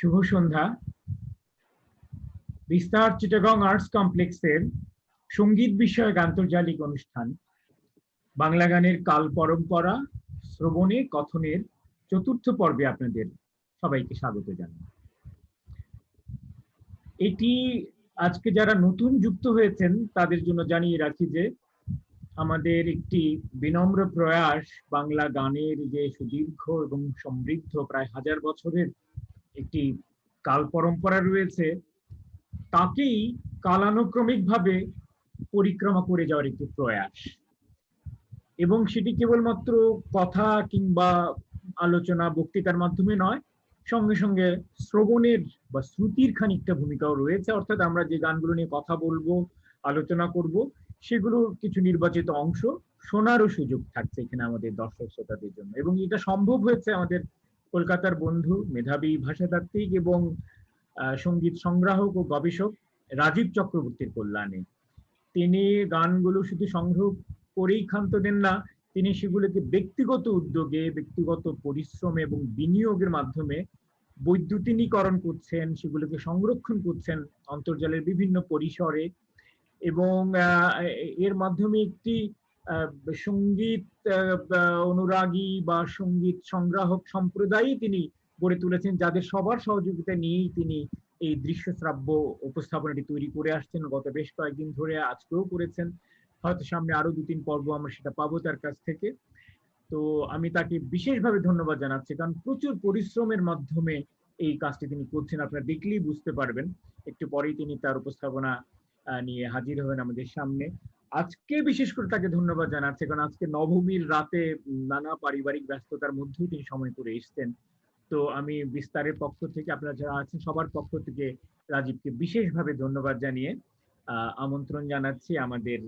শুভ সন্ধ্যা। বিস্তার চিটাগং আর্টস কমপ্লেক্সের সঙ্গীত বিষয়ক আন্তর্জাতিক অনুষ্ঠান বাংলা গানের কাল পরম্পরা শ্রবণে কথনের চতুর্থ পর্বে আপনাদের সবাইকে স্বাগত জানাই। এটি আজকে যারা নতুন যুক্ত হয়েছেন তাদের জন্য জানিয়ে রাখি যে আমাদের একটি বিনম্র প্রয়াস বাংলা গানের যে সুদীর্ঘ এবং সমৃদ্ধ প্রায় 1000 বছরের একটি কাল পরম্পরা রয়েছে তাকেই কালানুক্রমিকভাবে পরিক্রমা করে যাওয়ার একটি প্রয়াস, এবং সেটি কেবলমাত্র কথা কিংবা আলোচনা বক্তৃতার মাধ্যমে নয়, সঙ্গে সঙ্গে শ্রবণের বা শ্রুতির খানিকটা ভূমিকাও রয়েছে। অর্থাৎ আমরা যে গানগুলো নিয়ে কথা বলবো, আলোচনা করব, সেগুলোর কিছু নির্বাচিত অংশ শোনারও সুযোগ থাকছে এখানে আমাদের দর্শক শ্রোতাদের জন্য। এবং এটা সম্ভব হয়েছে আমাদের কলকাতার বন্ধু মেধাবী ভাষাতাত্ত্বিক এবং সঙ্গীত সংগ্রাহক ও গবেষক রাজীব চক্রবর্তীর কল্যাণে। তিনি গানগুলো শুধু সংগ্রহ করেই ক্ষান্ত দেন না, তিনি সেগুলোকে ব্যক্তিগত উদ্যোগে, ব্যক্তিগত পরিশ্রম এবং বিনিয়োগের মাধ্যমে বৈদ্যুতিনীকরণ করছেন, সেগুলোকে সংরক্ষণ করছেন অন্তর্জালের বিভিন্ন পরিসরে, এবং এর মাধ্যমে একটি সঙ্গীত অনুরাগী বা সঙ্গীত সংগ্রাহক সম্প্রদায়ই তিনি গড়ে তুলেছেন, যাদের সবার সহযোগিতা নিয়েই তিনি এই দৃশ্য শ্রাব্য উপস্থাপনাটি তৈরি করে আসছেন গত বেশ কয়েকদিন ধরে। আজকেও করেছেন, হয়তো সামনে আরো 2-3 পর্ব আমরা সেটা পাবো তার কাছ থেকে। তো আমি তাকে বিশেষভাবে ধন্যবাদ জানাচ্ছি, কারণ প্রচুর পরিশ্রমের মাধ্যমে এই কাজটি তিনি করছেন। আপনারা দেখলেই বুঝতে পারবেন, একটু পরেই তিনি তার উপস্থাপনা নিয়ে হাজির হবেন আমাদের সামনে। আজকে বিশেষ করে তাকে ধন্যবাদ জানাচ্ছি, কারণ আজকে নবমীর রাতে নানা পারিবারিক ব্যস্ততার মধ্যেই তিনি সময় করে এসছেন। তো আমি বিস্তারের পক্ষ থেকে, আপনারা যারা আছেন সবার পক্ষ থেকে রাজীবকে বিশেষভাবে ধন্যবাদ জানিয়ে আমন্ত্রণ জানাচ্ছি আমাদের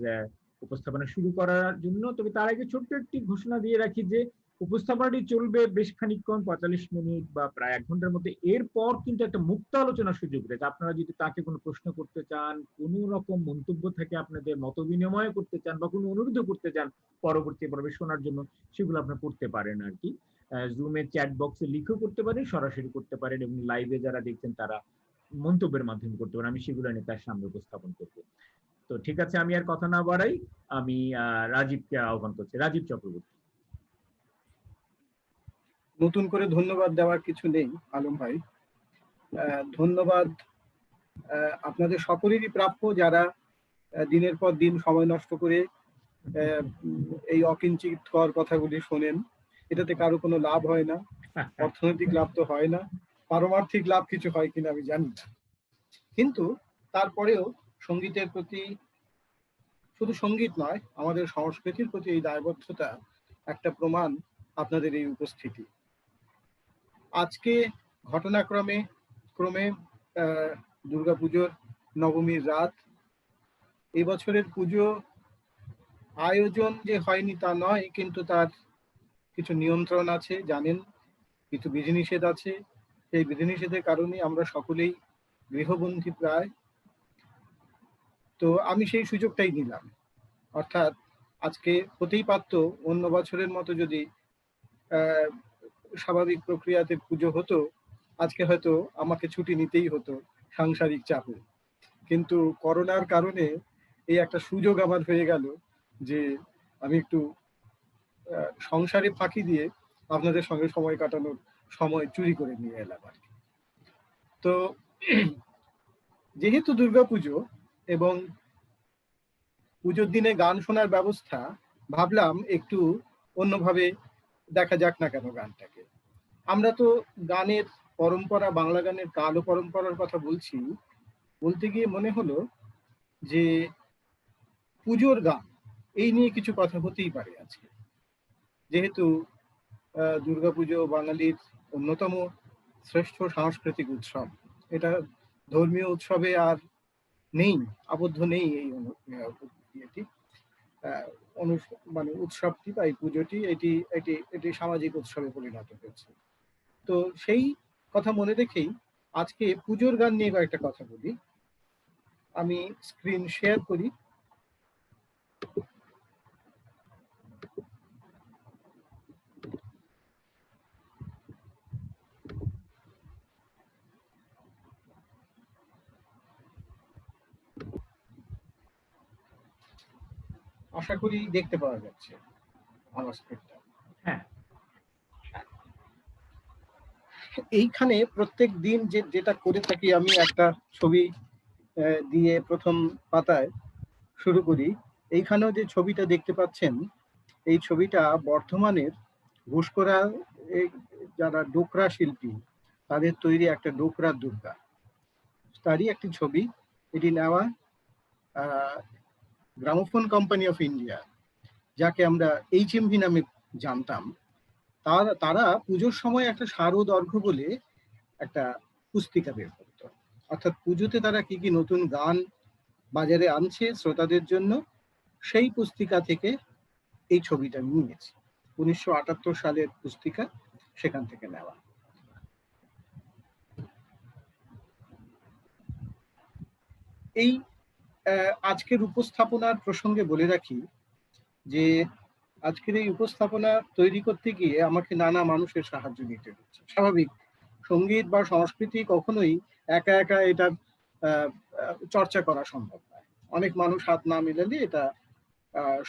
উপস্থাপনা শুরু করার জন্য। তবে তার আগে ছোট্ট একটি ঘোষণা দিয়ে রাখি যে উপস্থাপনাটি চলবে বেশ খানিকক্ষণ, 45 মিনিট বা প্রায় 1 ঘন্টার মধ্যে। এরপর কিন্তু একটা মুক্ত আলোচনার সুযোগ রয়েছে। আপনারা যদি তাকে কোনো প্রশ্ন করতে চান, কোনো রকম মন্তব্য থেকে আপনাদের মত বিনিময় করতে চান বা কোনো অনুরোধ করতে চান পরবর্তী পর্বে শোনার জন্য, সেগুলো আপনারা করতে পারেন আর কি। জুমের চ্যাট বক্সে লিখেও করতে পারেন, সরাসরি করতে পারেন, এবং লাইভে যারা দেখছেন তারা মন্তব্যের মাধ্যমে করতে পারেন। আমি সেগুলো নিয়ে তার সামনে উপস্থাপন করবো। তো ঠিক আছে, আমি আর কথা না বাড়াই, আমি রাজীবকে আহ্বান করছি। রাজীব চক্রবর্তী। নতুন করে ধন্যবাদ দেওয়ার কিছু নেই আলম ভাই। ধন্যবাদ আপনাদের সকলেরই প্রাপ্য, যারা দিনের পর দিন সময় নষ্ট করে এই অকিঞ্চিতকর কথাগুলি শোনেন। এটাতে কারো কোনো লাভ হয় না, অর্থনৈতিক লাভ তো হয় না, পারমার্থিক লাভ কিছু হয় কিনা আমি জানি না, কিন্তু তারপরেও সঙ্গীতের প্রতি, শুধু সঙ্গীত নয়, আমাদের সংস্কৃতির প্রতি এই দায়বদ্ধতা একটা প্রমাণ আপনাদের এই উপস্থিতি। আজকে ঘটনাক্রমে দুর্গাপুজোর নবমীর রাত। এই বছরের পুজো আয়োজন যে হয়নি তা নয়, কিন্তু তার কিছু নিয়ন্ত্রণ আছে, জানেন, কিছু বিধিনিষেধ আছে। সেই বিধিনিষেধের কারণে আমরা সকলেই গৃহবন্দী প্রায়। তো আমি সেই সুযোগটাই নিলাম। অর্থাৎ আজকে হতেই পারত অন্য বছরের মতো যদি স্বাভাবিক প্রক্রিয়াতে পুজো হতো, আজকে হয়তো আমাকে ছুটি নিতেই হতো সাংসারিক চাপে, কিন্তু করোনার কারণে এই একটা সুযোগ আমার হয়ে গেল যে আমি একটু সংসারে ফাঁকি দিয়ে আপনাদের সঙ্গে সময় কাটানোর সময় চুরি করে নিয়ে এলাম আর কি। তো যেহেতু দুর্গাপুজো এবং পুজোর দিনে গান শোনার ব্যবস্থা, ভাবলাম একটু অন্যভাবে দেখা যাক না কেন গানটাকে। আমরা তো গানের পরম্পরা, বাংলা গানের কাল ও পরম্পরার কথা বলছি, বলতে গিয়ে মনে হলো যে পুজোর গান এই নিয়ে কিছু কথা হতেই পারে আজকে। যেহেতু দুর্গাপুজো বাঙালির অন্যতম শ্রেষ্ঠ সাংস্কৃতিক উৎসব, এটা ধর্মীয় উৎসবে আর নেই, আবদ্ধ নেই এই মানে উৎসবটি বা এই পুজোটি, এটি এটি এটি সামাজিক উৎসবে পরিণত হয়েছে। তো সেই কথা মনে রেখেই আজকে পুজোর গান নিয়ে কয়েকটা কথা বলি। আমি স্ক্রিন শেয়ার করি। আশা করি দেখতে পাওয়া যাচ্ছে আমার স্ক্রিপ্টটা। হ্যাঁ, এইখানে প্রত্যেক দিন যেটা করে থাকি আমি, একটা ছবি দিয়ে প্রথম পাতায় শুরু করি। এইখানেও যে ছবিটা দেখতে পাচ্ছেন, এই ছবিটা বর্ধমানের ঘুষকরা যারা ডোকরা শিল্পী তাদের তৈরি একটা ডোকরা দুর্গা, তারই একটি ছবি। এটি নেওয়া গ্রামোফোন কোম্পানি অফ ইন্ডিয়া, যাকে আমরা HMV নামে জানতাম, তারা পুজোর সময় একটা শারদ অর্ঘ্য বলে একটা পুস্তিকা বের করতো। অর্থাৎ পুজোতে তারা কি কি নতুন গান বাজারে আনছে শ্রোতাদের জন্য, সেই পুস্তিকা থেকে এই ছবিটা নিয়েছি। 1978 সালের পুস্তিকা, সেখান থেকে নেওয়া। এই আজকের উপস্থাপনার প্রসঙ্গে বলে রাখি যে আজকের এই উপস্থাপনা তৈরি করতে গিয়ে আমাকে নানা মানুষের সাহায্য নিতে হচ্ছে। স্বাভাবিক, সঙ্গীত বা সংস্কৃতি কখনোই একা একা এটা চর্চা করা সম্ভব নয়। অনেক মানুষ হাত না মেলালে এটা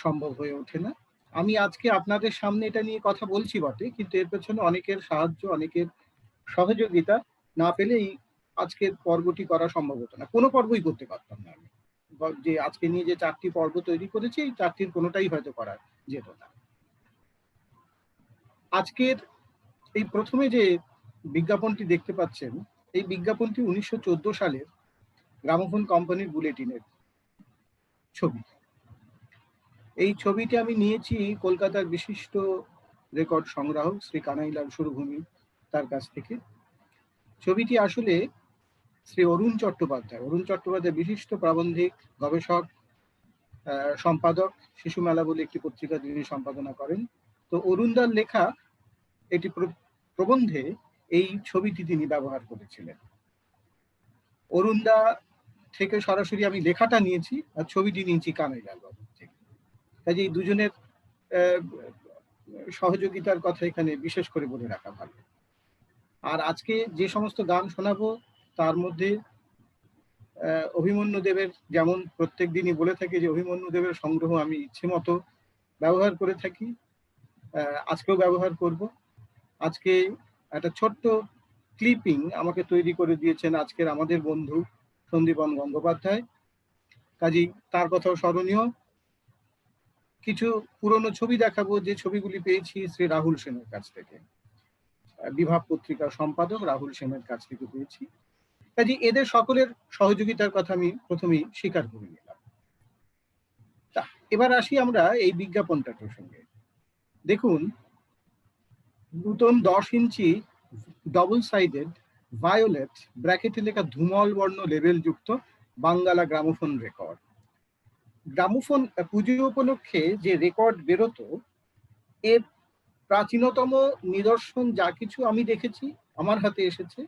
সম্ভব হয়ে ওঠে না। আমি আজকে আপনাদের সামনে এটা নিয়ে কথা বলছি বটে, কিন্তু এর পেছনে অনেকের সাহায্য, অনেকের সহযোগিতা না পেলেই আজকের পর্বটি করা সম্ভব হতো না। কোনো পর্বই করতে পারতাম না আমি। যে আজকে নিয়ে যে 4টি পর্ব তৈরি করেছি, এই 4টির কোনোটাই হয়তো করা যেত না। আজকের এই প্রথমে যে বিজ্ঞাপনটি দেখতে পাচ্ছেন, এই বিজ্ঞাপনটি 1914 সালের গ্রামোফোন কোম্পানির বুলেটিনের ছবি। এই ছবিটি আমি নিয়েছি কলকাতার বিশিষ্ট রেকর্ড সংগ্রাহক শ্রী কানাইলাল সুরভূমি তার কাছ থেকে। ছবিটি আসলে শ্রী অরুণ চট্টোপাধ্যায় বিশিষ্ট প্রাবন্ধিক, গবেষক, সম্পাদক, শিশু মেলা বলে একটি পত্রিকা তিনি সম্পাদনা করেন। তো অরুণদার লেখা এটি প্রবন্ধে এই ছবিটি তিনি ব্যবহার করেছিলেন। অরুণদা থেকে সরাসরি আমি লেখাটা নিয়েছি আর ছবিটি নিয়েছি কানাইলাল বাবু থেকে। কাজে এই দুজনের সহযোগিতার কথা এখানে বিশেষ করে বলে রাখা ভালো। আর আজকে যে সমস্ত গান শোনাবো তার মধ্যে অভিমন্যু দেবের, যেমন প্রত্যেক দিনই বলে থাকি যে অভিমন্যু দেবের সংগ্রহ আমি ইচ্ছে মতো ব্যবহার করে থাকি, আজকেও ব্যবহার করব। আজকে একটা ছোট্ট ক্লিপিং আমাকে তৈরি করে দিয়েছেন আজকের আমাদের বন্ধু সন্দীপন গঙ্গোপাধ্যায়, কাজেই তার কথাও স্মরণীয়। কিছু পুরনো ছবি দেখাবো, যে ছবিগুলি পেয়েছি শ্রী রাহুল সেনের কাছ থেকে, বিভাব পত্রিকার সম্পাদক রাহুল সেনের কাছ থেকে পেয়েছি। কাজে এদের সকলের সহযোগিতার কথা আমি প্রথমেই স্বীকার করে নিলাম। এবার আসি আমরা এই বিজ্ঞাপনটার প্রসঙ্গে। দেখুন, নূতন 10 ইঞ্চি ডবল সাইডেড ভায়োলেট ব্র্যাকেটে লেখা ধুমল বর্ণ লেবেল যুক্ত বাঙ্গালা গ্রামোফোন রেকর্ড। গ্রামোফোন পুজো উপলক্ষে যে রেকর্ড বেরোতো, এর প্রাচীনতম নিদর্শন যা কিছু আমি দেখেছি, আমার হাতে এসেছে,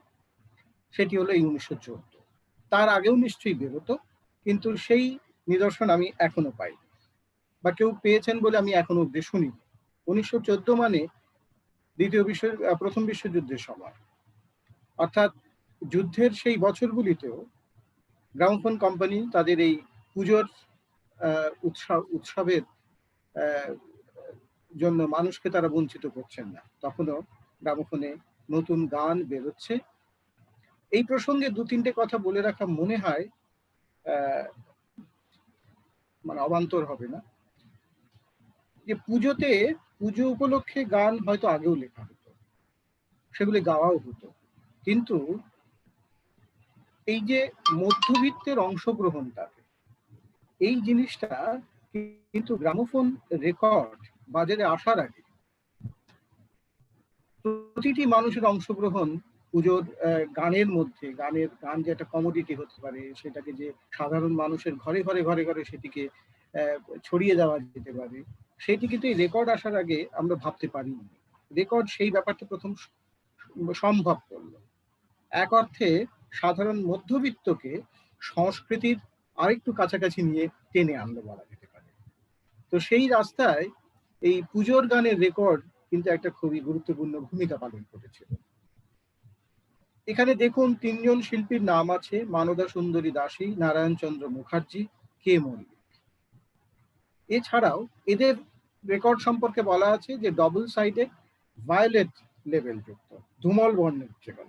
সেটি হলো এই 1914। তার আগেও নিশ্চয়ই বেরোতো, কিন্তু সেই নিদর্শন আমি এখনো পাই, বা কেউ পেয়েছেন বলে আমি এখনো অব্দি শুনি। 1914 মানে প্রথম বিশ্বযুদ্ধের সময়, অর্থাৎ যুদ্ধের সেই বছরগুলিতেও গ্রামোফোন কোম্পানি তাদের এই পুজোর উৎসবের জন্য মানুষকে তারা বঞ্চিত করছেন না। তখনও গ্রামোফোনে নতুন গান বেরোচ্ছে। এই প্রসঙ্গে 2-3টে কথা বলে রাখা মনে হয় মানে অবান্তর হবে না, যে পুজো উপলক্ষে গান হয়তো আগেও লেখা হতো, সেগুলি গাওয়াও হতো, কিন্তু এই যে মধ্যবিত্তের অংশগ্রহণটা, এই জিনিসটা কিন্তু গ্রামোফোন রেকর্ড বাজারে আসার আগে প্রতিটি মানুষের অংশগ্রহণ পুজোর গানের মধ্যে, গান যে একটা কমোডিটি হতে পারে, সেটাকে যে সাধারণ মানুষের ঘরে ঘরে সেটিকে ছড়িয়ে দেওয়া যেতে পারে, সেটি কিন্তু এই রেকর্ড আসার আগে আমরা ভাবতে পারিনি। রেকর্ড সেই ব্যাপারটা প্রথম সম্ভব করলো। এক অর্থে সাধারণ মধ্যবিত্তকে সংস্কৃতির আরেকটু কাছাকাছি নিয়ে টেনে আনলো বলা যেতে পারে। তো সেই রাস্তায় এই পুজোর গানের রেকর্ড কিন্তু একটা খুবই গুরুত্বপূর্ণ ভূমিকা পালন করেছিল। এখানে দেখুন 3 জন শিল্পীর নাম আছে: মানদা সুন্দরী দাসী, নারায়ণ চন্দ্র মুখার্জি, কে মল্লিক। এছাড়াও এদের রেকর্ড সম্পর্কে বলা আছে যে ডবল সাইডেড ভায়োলেট লেভেল যুক্ত, ধূমল বর্ণের রেকর্ড।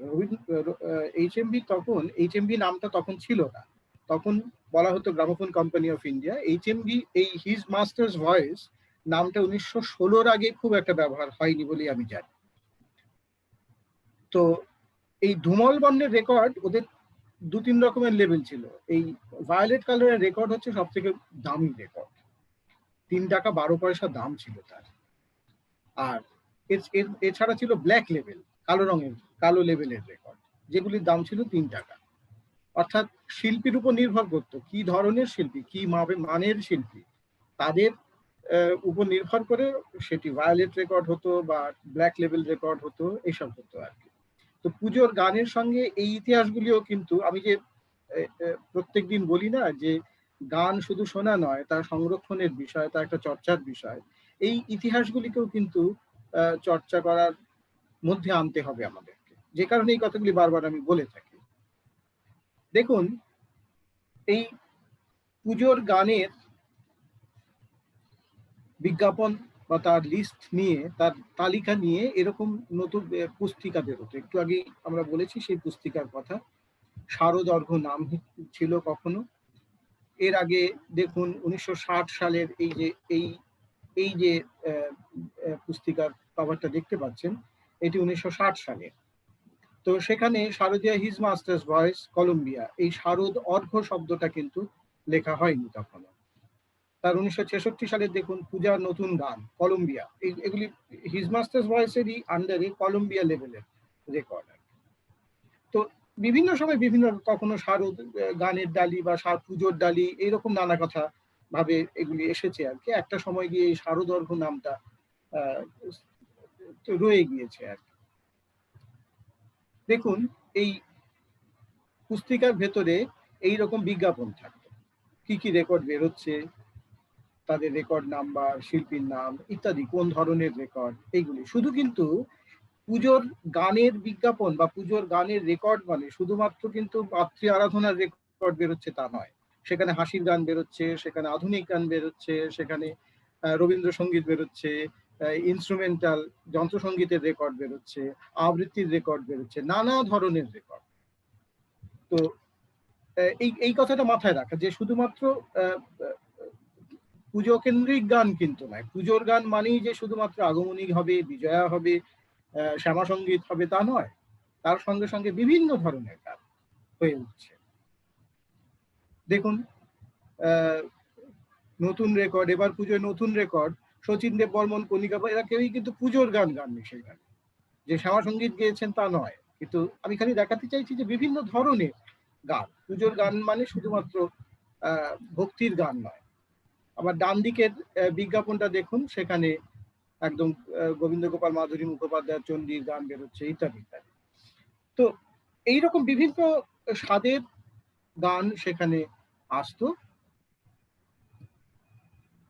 এইচএমভি তখন, এইচএমভি নামটা তখন ছিল না, তখন বলা হতো gramophone company of India. HMV, এই হিজ মাস্টার্স ভয়েস নামটা 1916-র আগে খুব একটা ব্যবহার হয়নি বলেই আমি জানি। তো এই ধূমল বর্ণের রেকর্ড ওদের 2-3 রকমের লেভেল ছিল। এই ভায়োলেট কালারের রেকর্ড হচ্ছে সব থেকে দামি রেকর্ড, 3 টাকা 12 পয়সা দাম ছিল তার। আর এছাড়া ছিল ব্ল্যাক লেভেল, কালো রঙের, কালো লেভেলের রেকর্ড, যেগুলির দাম ছিল 3 টাকা। অর্থাৎ শিল্পীর উপর নির্ভর করতো কি ধরনের শিল্পী, কি মানের শিল্পী, তাদের উপর নির্ভর করে সেটি ভায়োলেট রেকর্ড হতো বা ব্ল্যাক লেভেল রেকর্ড হতো, এইসব হতো আর কি। তো পুজোর গানের সঙ্গে এই ইতিহাসগুলিও কিন্তু, আমি যে প্রত্যেকদিন বলি না যে গান শুধু শোনা নয়, তার সংরক্ষণের বিষয়, তার একটা চর্চার বিষয়, এই ইতিহাসগুলিকেও কিন্তু চর্চা করার মধ্যে আনতে হবে আমাদেরকে, যে কারণে এই কথাগুলি বারবার আমি বলে থাকি। দেখুন, এই পুজোর গানের বিজ্ঞাপন বা তার লিস্ট নিয়ে, তার তালিকা নিয়ে এরকম নতুন পুস্তিকা বেরোতো। একটু আগে আমরা বলেছি সেই পুস্তিকার কথা, শারদর্ঘ্য নাম ছিল কখনো। এর আগে দেখুন 1960 সালের এই যে পুস্তিকার কভারটা দেখতে পাচ্ছেন, এটি 1960 সালের। তো সেখানে শারদীয়া হিজ মাস্টার্স ভয়েস কলম্বিয়া, এই শারদ অর্ঘ্য শব্দটা কিন্তু লেখা হয়নি তখন। তার 1966 সালে দেখুন পূজার নতুন গান কলম্বিয়া, এগুলি হিজ মাস্টার্স ভয়েসেরই আন্ডারে কলম্বিয়া লেভেলের রেকর্ড। তো বিভিন্ন সময় বিভিন্ন, কখনো শারদ গানের ডালি বা পুজোর ডালি, এইরকম নানা কথা ভাবে এগুলি এসেছে আর কি। একটা সময় গিয়ে এই শারদর্ঘ্য নামটা রয়ে গিয়েছে আর কি। দেখুন, এই পুস্তিকার ভেতরে এইরকম বিজ্ঞাপন থাকতো, কি কি রেকর্ড বেরোচ্ছে, তাদের রেকর্ড নাম্বার, শিল্পীর নাম ইত্যাদি, কোন ধরনের রেকর্ড, এইগুলি। শুধু কিন্তু পুজোর গানের বিজ্ঞাপন বা পুজোর গানের রেকর্ড মানে শুধুমাত্র কিন্তু মাতৃ আরাধনার রেকর্ড বেরোচ্ছে তা নয়, সেখানে হাসির গান বেরোচ্ছে, সেখানে আধুনিক গান বেরোচ্ছে, সেখানে রবীন্দ্রসঙ্গীত বেরোচ্ছে, ইনস্ট্রুমেন্টাল যন্ত্রসঙ্গীতের রেকর্ড বেরোচ্ছে, আবৃত্তির রেকর্ড বেরোচ্ছে, নানা ধরনের রেকর্ড। তো এই কথাটা মাথায় রাখা যে শুধুমাত্র পুজো কেন্দ্রিক গান কিন্তু নয়, পুজোর গান মানেই যে শুধুমাত্র আগমনী হবে, বিজয়া হবে, শ্যামা সঙ্গীত হবে তা নয়, তার সঙ্গে সঙ্গে বিভিন্ন ধরনের গান হয়ে উঠছে। দেখুন, নতুন রেকর্ড, এবার পুজোয় নতুন রেকর্ড, শচীন দেব বর্মন, কণিকা, এরা কেউই কিন্তু পুজোর গান গাননি সেখানে, যে শ্যামা সঙ্গীত গেয়েছেন তা নয়। কিন্তু আমি খালি দেখাতে চাইছি যে বিভিন্ন ধরনের গান, পুজোর গান মানে শুধুমাত্র ভক্তির গান নয়। আবার ডান দিকের বিজ্ঞাপনটা দেখুন, সেখানে একদম গোবিন্দ গোপাল মাধুরী মুখোপাধ্যায়ের চণ্ডীর গান বেরোচ্ছে ইত্যাদি ইত্যাদি। তো এইরকম বিভিন্ন স্বাদের গান সেখানে আসতো।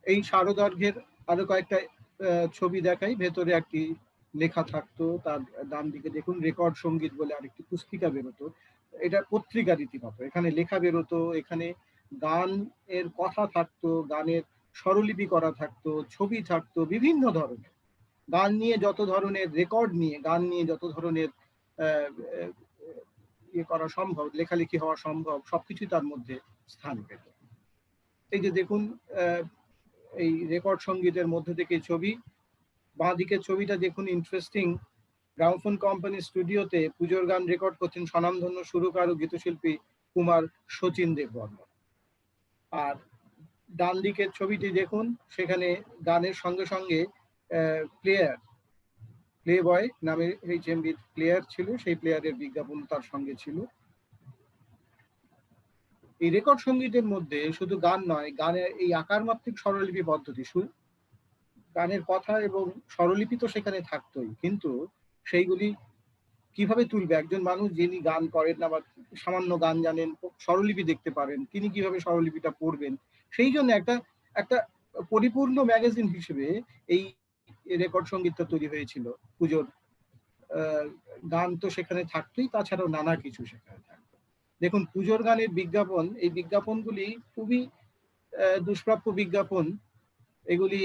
এই শারদর্ঘ্যের আরো কয়েকটা ছবি দেখাই, ভেতরে একটি লেখা থাকতো, তার ডান দিকে দেখুন রেকর্ড সঙ্গীত বলে আরেকটি পুস্তিকা বেরোতো, এটা পত্রিকা রীতিমতো, এখানে লেখা বেরোতো, এখানে গান এর কথা থাকতো, গানের স্বরলিপি করা থাকতো, ছবি থাকতো, বিভিন্ন ধরনের গান নিয়ে যত ধরনের রেকর্ড নিয়ে, গান নিয়ে যত ধরনের ইয়ে করা সম্ভব, লেখালেখি হওয়া সম্ভব, সবকিছুই তার মধ্যে স্থান পেত। এই যে দেখুন, এই রেকর্ড সঙ্গীতের মধ্যে থেকে ছবি, বাঁ দিকের ছবিটা দেখুন, ইন্টারেস্টিং। গ্রামোফোন কোম্পানি স্টুডিওতে পুজোর গান রেকর্ড করছেন স্বনামধন্য সুরকার ও গীতশিল্পী কুমার শচীন দেব বর্মন। আর ডান দিকের ছবিটি দেখুন, সেখানে গানের সঙ্গে সঙ্গে প্লেয়ার, প্লে বয় নামে এইচএমভি প্লেয়ার ছিল, সেই প্লেয়ারের বিজ্ঞাপন তার সঙ্গে ছিল। এই রেকর্ড সঙ্গীতের মধ্যে শুধু গান নয়, গানের এই আকার মাত্রিক স্বরলিপি পদ্ধতি, গানের কথা এবং স্বরলিপি তো সেখানে থাকতোই, কিন্তু সেইগুলি কিভাবে তুলবে একজন মানুষ যিনি গান করেন না বা সামান্য গান জানেন, স্বরলিপি দেখতে পারেন, তিনি কিভাবে স্বরলিপিটা পড়বেন, সেই জন্য একটা পরিপূর্ণ ম্যাগাজিন হিসেবে এই রেকর্ড সঙ্গীতটা তৈরি হয়েছিল। পুজোর গান তো সেখানে থাকতোই, তাছাড়াও নানা কিছু সেখানে থাকতো। দেখুন, পুজোর গানের বিজ্ঞাপন, এই বিজ্ঞাপনগুলি খুবই দুষ্প্রাপ্য বিজ্ঞাপন, এগুলি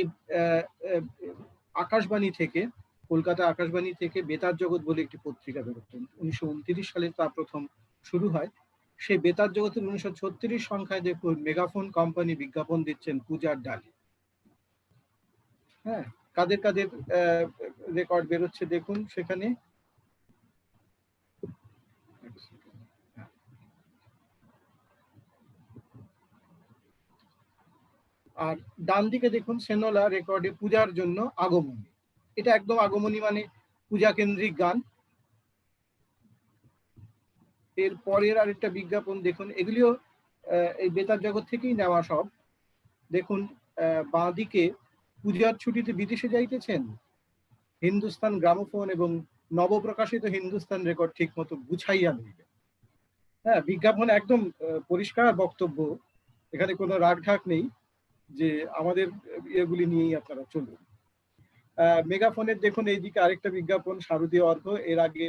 আকাশবাণী থেকে, কলকাতা আকাশবাণী থেকে বেতার জগৎ বলে একটি পত্রিকা বেরোতেন, 1929 সালে তা প্রথম শুরু হয়। সেই বেতার জগতের 1936 সংখ্যায় দেখুন মেগাফোন কোম্পানি বিজ্ঞাপন দিচ্ছেন পূজার ডালি। হ্যাঁ, কাদের কাদের রেকর্ড বেরোচ্ছে দেখুন সেখানে। আর ডান দিকে দেখুন সেনোলা রেকর্ডে পূজার জন্য আগমনী। এটা একদম আগমনী মানে পূজা কেন্দ্রিক গান। এর পরের আরেকটা বিজ্ঞাপন দেখুন, এগুলিও এই বেতার জগৎ থেকেই নেওয়া সব। দেখুন বাঁ দিকে পূজার ছুটিতে বিদেশে যাইতেছেন, হিন্দুস্তান গ্রামোফোন এবং নবপ্রকাশিত হিন্দুস্তান রেকর্ড ঠিক মতো গুছাইয়া লইবে। হ্যাঁ, বিজ্ঞাপন একদম পরিষ্কার বক্তব্য, এখানে কোনো রাগঢাক নেই যে আমাদের এগুলি নিয়েই আপনারা চলুন। মেগাফোনের দেখুন এইদিকে আরেকটা বিজ্ঞাপন শারদীয় অর্ঘ্য। এর আগে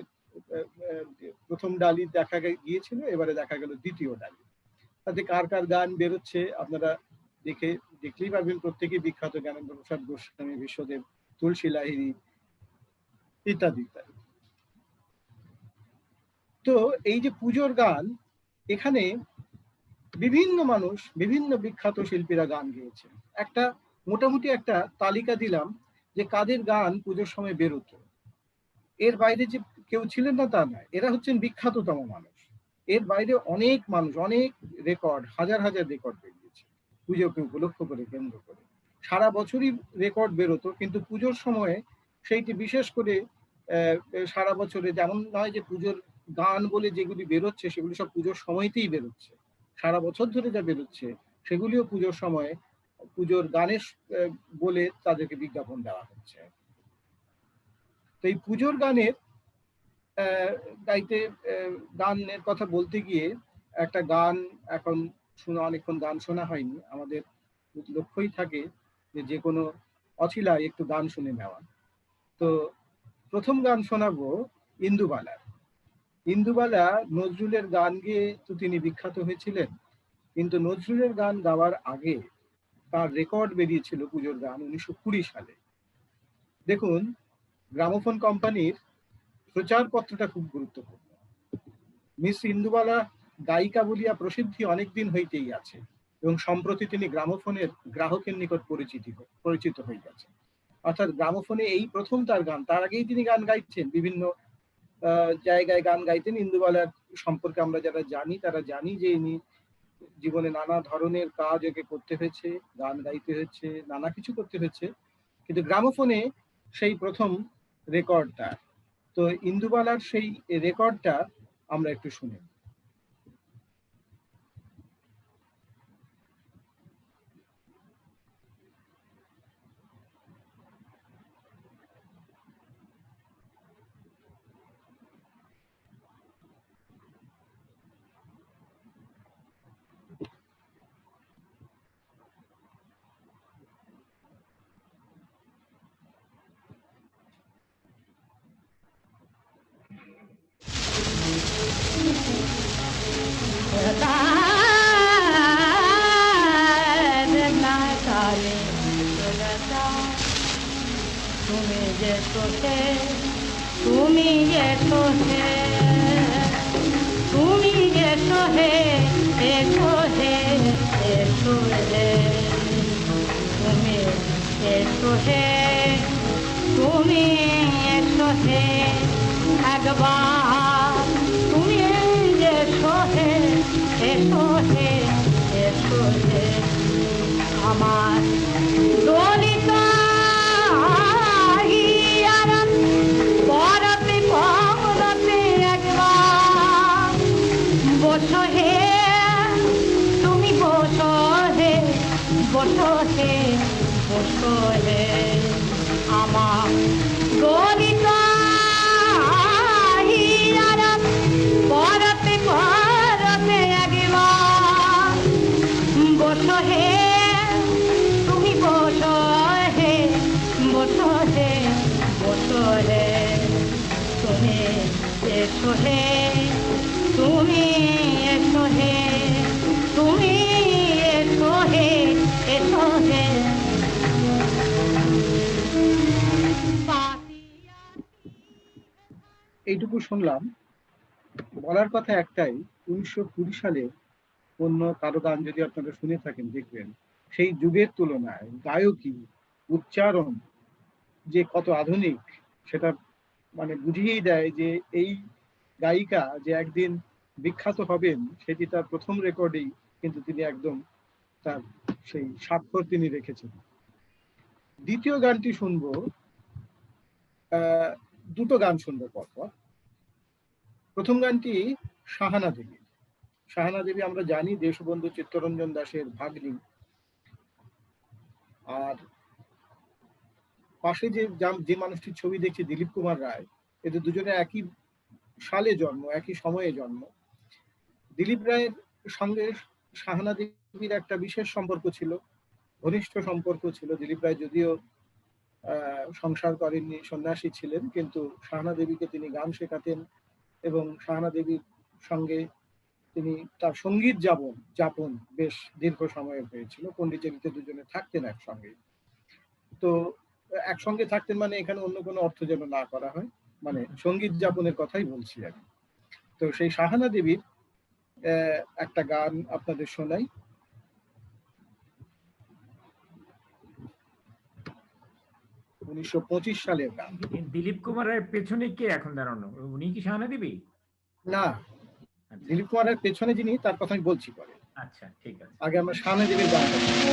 প্রথম ডালি দেখা গিয়েছিল, এবারে দেখা গেল দ্বিতীয় ডালি। তাতে কার কার গান বেরোচ্ছে আপনারা দেখলেই পারবেন। প্রত্যেকেই বিখ্যাত, জ্ঞানেন্দ্র প্রসাদ গোস্বামী, বিশ্বদেব, তুলসী লাহিড়ী ইত্যাদি ইত্যাদি। তো এই যে পুজোর গান, এখানে বিভিন্ন মানুষ, বিভিন্ন বিখ্যাত শিল্পীরা গান গেয়েছে। একটা মোটামুটি একটা তালিকা দিলাম যে কাদের গান পুজোর সময় বেরোতো। এর বাইরে যে কেউ ছিলেন না তা নয়, এরা হচ্ছেন বিখ্যাততম মানুষ। এর বাইরে অনেক মানুষ, অনেক রেকর্ড, হাজার হাজার রেকর্ড বেরিয়েছে পুজোকে উপলক্ষ করে, কেন্দ্র করে। সারা বছরই রেকর্ড বেরোতো, কিন্তু পুজোর সময়ে সেইটি বিশেষ করে সারা বছরে যেমন নয় যে পুজোর গান বলে যেগুলি বেরোচ্ছে সেগুলি সব পুজোর সময়তেই বেরোচ্ছে। সারা বছর ধরে যা বেরোচ্ছে সেগুলিও পুজোর সময় পুজোর গানের বলে তাদেরকে বিজ্ঞাপন দেওয়া হচ্ছে। তো এই পুজোর গানের গানের কথা বলতে গিয়ে একটা গান এখন অনেকক্ষণ গান শোনা হয়নি, আমাদের লক্ষ্যই থাকে যে কোনো অছিলায় একটু গান শুনে নেওয়া। তো প্রথম গান শোনাবো ইন্দুবালার। ইন্দুবালা নজরুলের গান গেয়ে তো তিনি বিখ্যাত হয়েছিলেন, কিন্তু নজরুলের গান গাওয়ার আগে তার রেকর্ড বেরিয়েছিল পুজোর গান 1920 সালে। দেখুন গ্রামোফোন কোম্পানির প্রচারপত্রটা খুব গুরুত্বপূর্ণ। মিস ইন্দুবালা গায়িকা বলিয়া প্রসিদ্ধি অনেকদিন হইতেই আছে এবং সম্প্রতি তিনি গ্রামোফোনের গ্রাহকের নিকট পরিচিত হয়ে গেছেন। অর্থাৎ গ্রামোফোনে এই প্রথম তার গান, তার আগেই তিনি গান গাইছেন, বিভিন্ন জায়গায় গান গাইতেন। ইন্দুবালার সম্পর্কে আমরা যারা জানি তারা জানি যে ইনি জীবনে নানা ধরনের কাজ একে করতে হয়েছে, গান গাইতে হয়েছে, নানা কিছু করতে হয়েছে, কিন্তু গ্রামোফোনে সেই প্রথম রেকর্ডটা। তো ইন্দুবালার সেই রেকর্ডটা আমরা একটু শুনি। এইটুকু শুনলাম। বলার কথা একটাই, 1920 সালে অন্য কারো গান যদি আপনারা শুনে থাকেন দেখবেন সেই যুগের তুলনায় গায়কী, উচ্চারণ যে কত আধুনিক, সেটা মানে বুঝিয়েই দেয় যে এই গায়িকা যে একদিন বিখ্যাত হবেন সেটি তার প্রথম রেকর্ডেই কিন্তু তিনি একদম তার সেই স্বাক্ষর তিনি রেখেছেন। দ্বিতীয় গানটি শুনবো, দুটো গান শুনবো পরপর। প্রথম গানটি সাহানা দেবী। সাহানা দেবী আমরা জানি দেশবন্ধু চিত্তরঞ্জন দাশের ভাগ্নি। আর পাশে যে মানুষটির ছবি দেখছি দিলীপ কুমার রায়, এদের দুজনে একই সালে জন্ম, একই সময়ে জন্ম। দিলীপ রায়ের সঙ্গে সাহানা দেবীর একটা বিশেষ সম্পর্ক ছিল, ঘনিষ্ঠ সম্পর্ক ছিল। দিলীপ রায় যদিও সংসার করেননি, সন্ন্যাসী ছিলেন, কিন্তু সাহানা দেবীকে তিনি গান শেখাতেন এবং সাহানা দেবীর সঙ্গে তিনি তার সঙ্গীত যাপন বেশ দীর্ঘ সময়ের হয়েছিল। পন্ডিচেরিতে দুজনে থাকতেন একসঙ্গে। তো একসঙ্গে থাকতেন মানে এখানে অন্য কোনো অর্থ যেন না করা হয়, মানে সঙ্গীত যাপনের কথাই বলছি আমি। তো সেই সাহানা দেবীর একটা গান আপনাদের শোনাই। 1925 সালের গান। দিলীপ কুমারের পেছনে কে এখন দাঁড়ানো, উনি কি সাহানা দেবী? না, দিলীপ কুমারের পেছনে যিনি তার কথা আমি বলছি পরে। আচ্ছা, ঠিক আছে। আগে আমরা সাহানা দেবীর গানটা শুনি।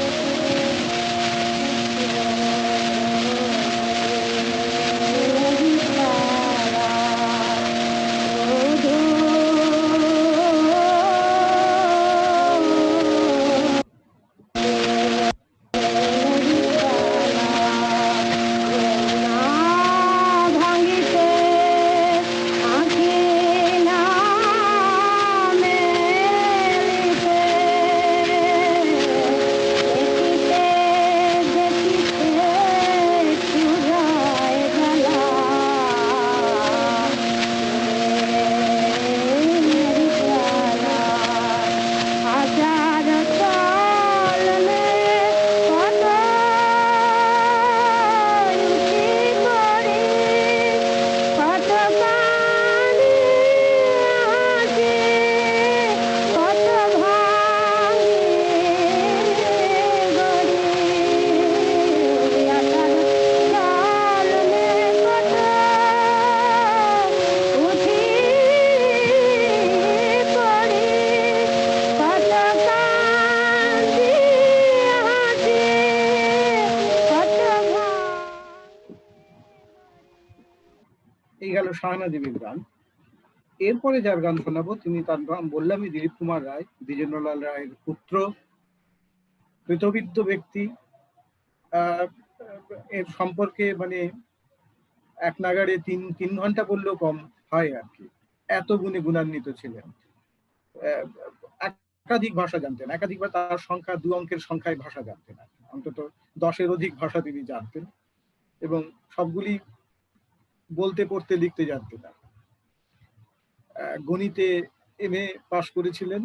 সাহানা দেবীর গান। এরপরে যার গান শোনাবো তিনি, তার নাম বললামই, দিলীপ কুমার রায়, দ্বিজেন্দ্রলাল রায়ের পুত্র, কৃতবিদ্য ব্যক্তি। এর সম্পর্কে মানে এক নাগাড়ে তিন ঘন্টা বললেও কম হয় আর কি, এত গুণে গুণান্বিত ছিলেন। একাধিক ভাষা জানতেন, একাধিকবার তার সংখ্যা 2 অঙ্কের সংখ্যায় ভাষা জানতেন, অন্তত 10-এর অধিক ভাষা তিনি জানতেন এবং সবগুলি বলতে পড়তে লিখতে জানতেন না। গণিতে MA পাশ করেছিলেন,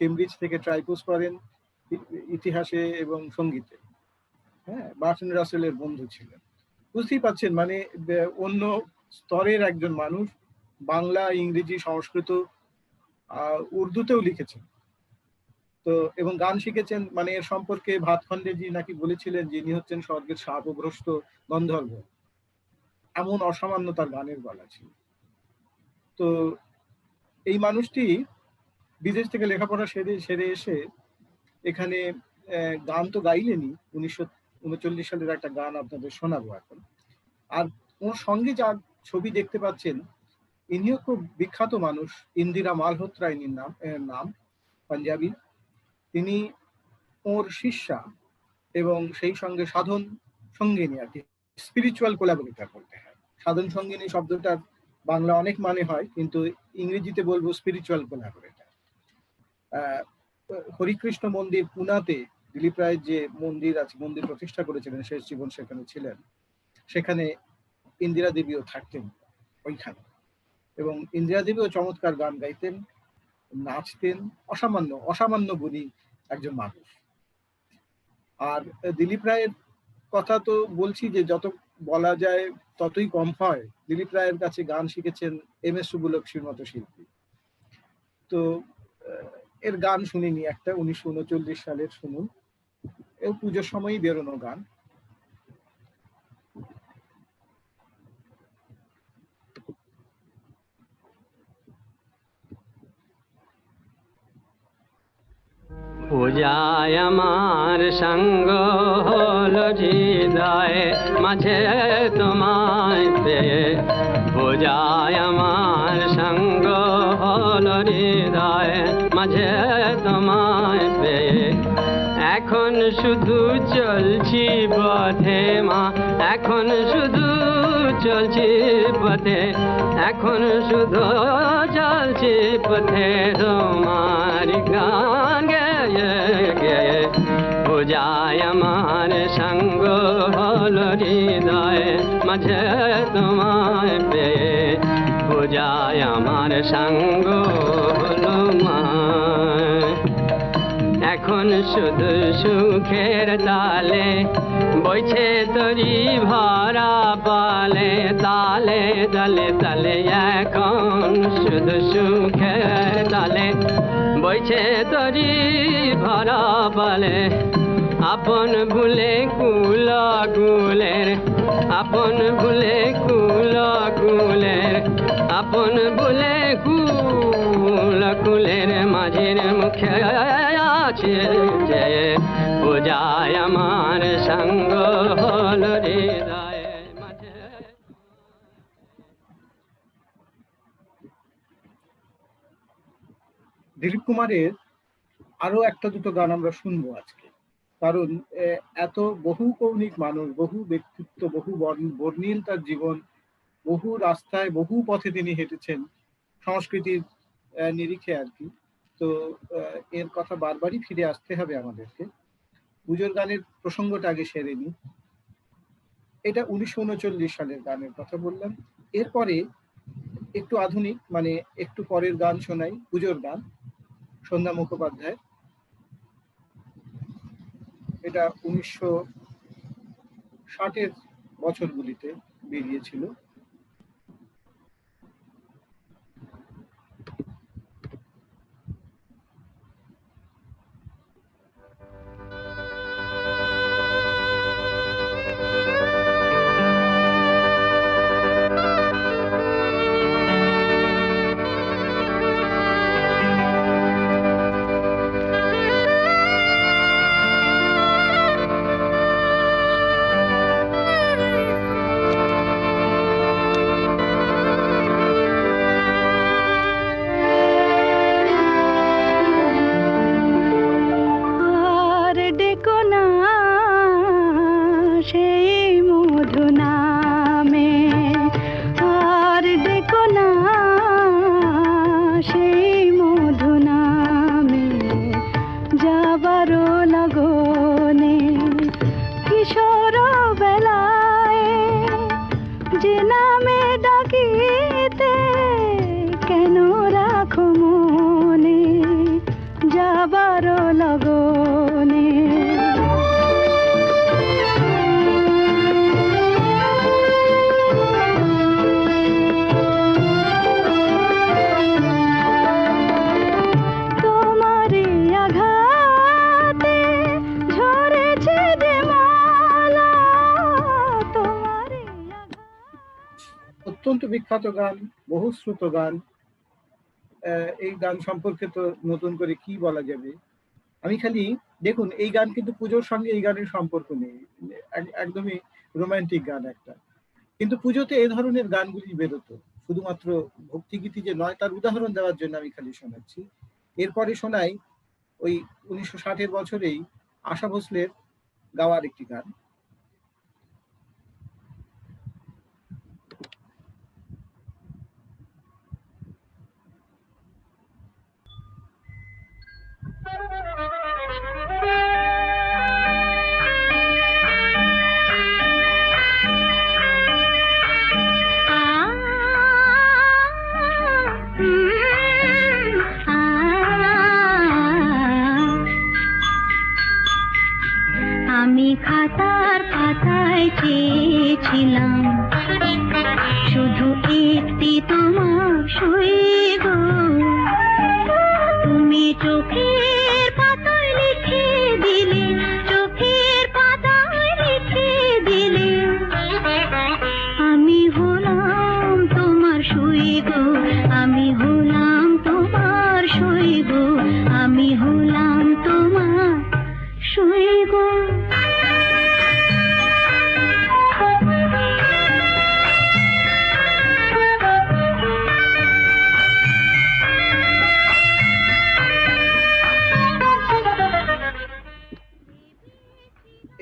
কেমব্রিজ থেকে ট্রাইপোস করেন, ইতিহাসে এবং সঙ্গীতে। হ্যাঁ, বার্টন রাসেলের বন্ধু ছিলেন। বুঝতেই পাচ্ছেন মানে অন্য স্তরের একজন মানুষ। বাংলা, ইংরেজি, সংস্কৃত, উর্দুতেও লিখেছেন। তো এবং গান শিখেছেন। মানে এর সম্পর্কে ভাতখণ্ডেজি নাকি বলেছিলেন যিনি হচ্ছেন স্বর্গের শাপগ্রস্ত গন্ধর্ব, এমন অসামান্য তার গানের গলা ছিল। তো এই মানুষটি বিদেশ থেকে লেখাপড়া সেরে এসে এখানে গান তো গাইলেনি। 1939 সালের একটা গান আপনাদের শোনাবো এখন। আর ওর সঙ্গে যার ছবি দেখতে পাচ্ছেন ইনিও খুব বিখ্যাত মানুষ, ইন্দিরা মালহোত্রা ইনির নাম, পাঞ্জাবি। তিনি ওর শিষ্যা এবং সেই সঙ্গে সাধন সঙ্গিনী আর কি, স্পিরিচুয়াল কোলাবোরেটর বলতে হয়। সাধন সঙ্গিনী শব্দটার বাংলা অনেক মানে হয়, কিন্তু ইংরেজিতে বলবো স্পিরিচুয়াল কোলাবোরেটর। হরিকৃষ্ণ মন্দির পুনাতে দিলীপ রায়ের যে মন্দির আছে, মন্দির প্রতিষ্ঠা করেছিলেন, শেষ জীবন সেখানে ছিলেন, সেখানে ইন্দিরা দেবীও থাকতেন ওইখানে। এবং ইন্দিরা দেবীও চমৎকার গান গাইতেন, নাচতেন, অসামান্য গুণী একজন মানুষ। আর দিলীপ রায়ের কথা তো বলছি যে যত বলা যায় ততই কম হয়। দিলীপ রায়ের কাছে গান শিখেছেন এম.এস. সুব্বলক্ষ্মীর মতো শিল্পী। তো এর গান শুনিনি একটা, 1939 সালের শুনুন, এও পুজোর সময়ই বেরোনো গান। পূজায় আমার সঙ্গ হলো হৃদয়ে মাঝে তোমায় পেয়ে, পূজায় আমার সঙ্গ হলো হৃদয়ে মাঝে তোমায় পেয়ে। এখন শুধু চলছি পথে মা, এখন শুধু চলছি পথে, এখন শুধু চলছি পথে তোমার গান গেয়ে গেয়ে। পূজায় আমার সঙ্গ হলো হৃদয়ে মাঝে তোমায় পেয়ে, পূজায় আমার সঙ্গ হলো মা। এখন শুধু সুখের তালে বইছে তরি ভরা পালে, তালে তালে তালে এখন শুধু সুখের তালে বইছে তরি ভরা পালে। আপন ভুলে কুল গুলের, আপন ভুলে কুল গুলের, আপন ভুলে কুল কুলের মাঝের মুখে আছে যে, পূজায় আমার সঙ্গ হলো হৃদয়ে মাঝে। দিলীপ কুমারের আরো একটা দুটো গান আমরা শুনবো আজকে, কারণ এত বহু কৌণিক মানুষ, বহু ব্যক্তিত্ব, বহু বর্ণিল তার জীবন, বহু রাস্তায় বহু পথে তিনি হেঁটেছেন সংস্কৃতির নিরিখে আর কি। তো এর কথা বারবারই ফিরে আসতে হবে আমাদেরকে। পুজোর গানের প্রসঙ্গটা আগে সেরে নি। এটা 1939 সালের গানের কথা বললাম। এরপরে একটু আধুনিক, মানে একটু পরের গান শোনাই, পুজোর গান, সন্ধ্যা মুখোপাধ্যায়। এটা 1960-এর বছরগুলিতে বেরিয়েছিল। অত্যন্ত বিখ্যাত গান, বহুশ্রুত গান। এই গান সম্পর্কে তো নতুন করে কি বলা যাবে। আমি খালি দেখুন, এই গান কিন্তু পুজোর সঙ্গে এই গানের সম্পর্ক নেই, একদমই রোমান্টিক গান একটা, কিন্তু পুজোতে এই ধরনের গানগুলি বেরোতো। শুধুমাত্র ভক্তিগীতি যে নয় তার উদাহরণ দেওয়ার জন্য আমি খালি শোনাচ্ছি। এরপরে শোনাই ওই 1960-এর বছরেই আশা ভোসলের গাওয়ার একটি গান। আমি খাতা হলাম তোমার সই গো, আমি হলাম তোমার সই গো, আমি হলাম তোমার সই গো।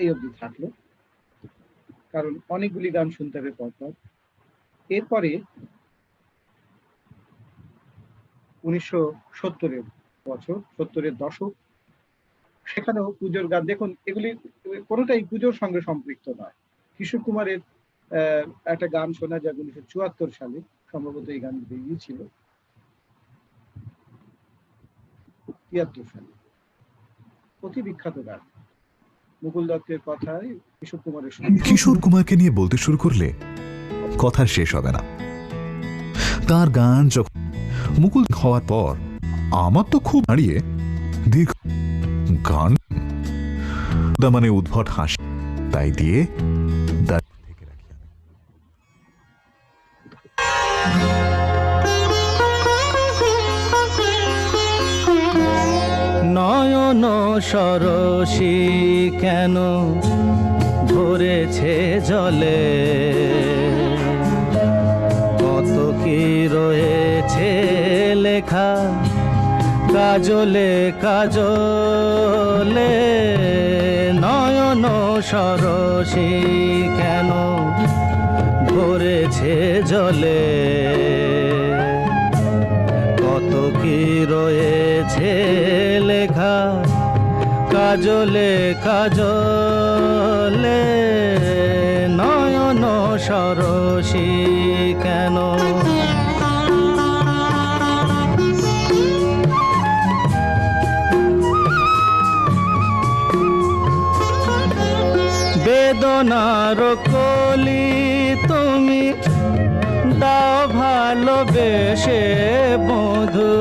এই অবধি থাকলো, কারণ অনেকগুলি গান শুনতে হবে পরপর। এরপরে 1970-এর বছর, 70-এর দশক, সেখানেও পুজোর গান। দেখুন, এগুলি কোনোটাই পুজোর সঙ্গে সম্পৃক্ত নয়। কিশোর কুমারের একটা গান শোনা যায় 1974 সালে, সম্ভবত এই গান বেরিয়েছিল 73 সালে। অতি বিখ্যাত গান, মুকুল দত্তের কথায় কিশোর কুমারের সঙ্গে। কিশোর কুমারকে নিয়ে বলতে শুরু করলে কথা শেষ হবে না। তার গান যখন মুকুল হওয়ার পর আমার তো খুব দাঁড়িয়ে দীর্ঘ গান মানে উদ্ভট হাসি, তাই দিয়ে থেকে রাখি। নয়ন সরসী কেন ভরেছে জলে, কত কি রয়েছে লেখা কাজলে কাজলে। নয়ন সরসী কেন ভরেছে জলে, কত কি রয়েছে লেখা কাজলে কাজলে। নয়ন সরসী কেন, বেদনার কলি তুমি দাও ভালোবেসে বধূ,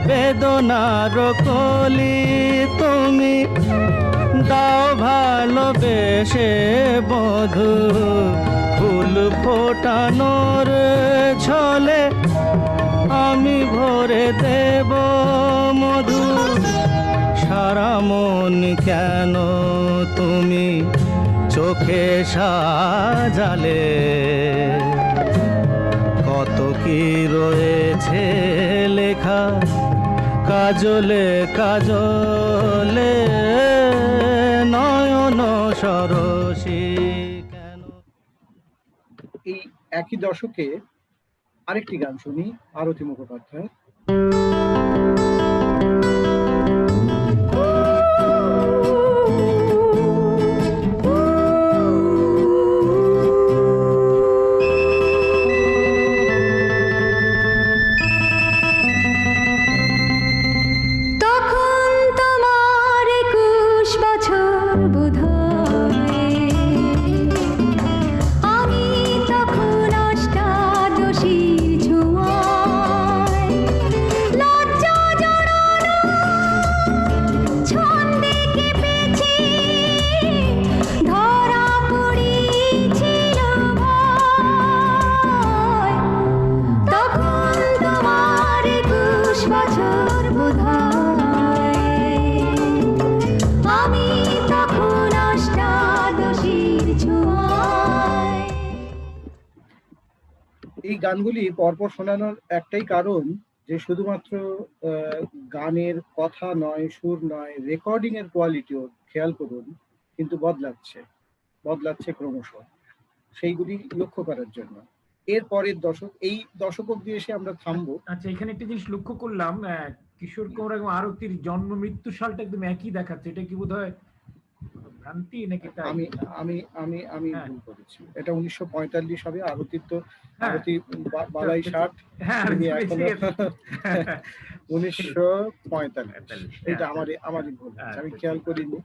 বেদনার কলি তুমি দাও ভালোবেসে বধূ। ফুল ফোটানোর ছলে আমি ভরে দেব মধু। সারা মন কেন তুমি চোখে সাজালে, কত কি রয়েছে লেখা কাজলে কাজলে। নয়ন সরসী কেন। এই একই দশকে আরেকটি গান শুনি আরতি মুখোপাধ্যায়। এই গানগুলি পরপর শোনানোর একটাই কারণ যে শুধুমাত্র গানের কথা নয়, সুর নয়, রেকর্ডিং এর কোয়ালিটিও খেয়াল করুন কিন্তু বদলাচ্ছে ক্রমশ, সেইগুলি লক্ষ্য করার জন্য। এর পরের দশক, এই দশক অব্দি এসে আমরা থামবো। আচ্ছা, এখানে একটা জিনিস লক্ষ্য করলাম, কিশোর কুমার এবং আরতির জন্ম মৃত্যু সালটা একদম একই দেখাচ্ছে। এটা কি বোধহয় ভ্রান্তি নাকি? আমি আমি আমি আমি ভুল করেছি, এটা 1945 হবে। আরতির তো আরতি 62, এখনো 1945। এটা আমারই ভুল, আমি খেয়াল করিনি,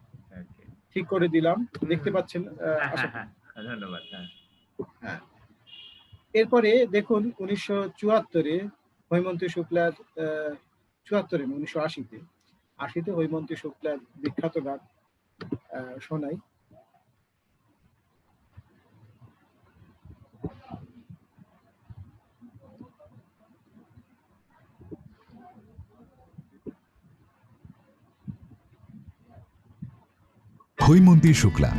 ঠিক করে দিলাম। দেখতে পাচ্ছেন? ধন্যবাদ। হ্যাঁ, এরপরে দেখুন 1974-এ হৈমন্তী শুক্লার 1980-তে হৈমন্তী শুক্লার বিখ্যাত গান শোনাই। হৈমন্তী শুক্লা।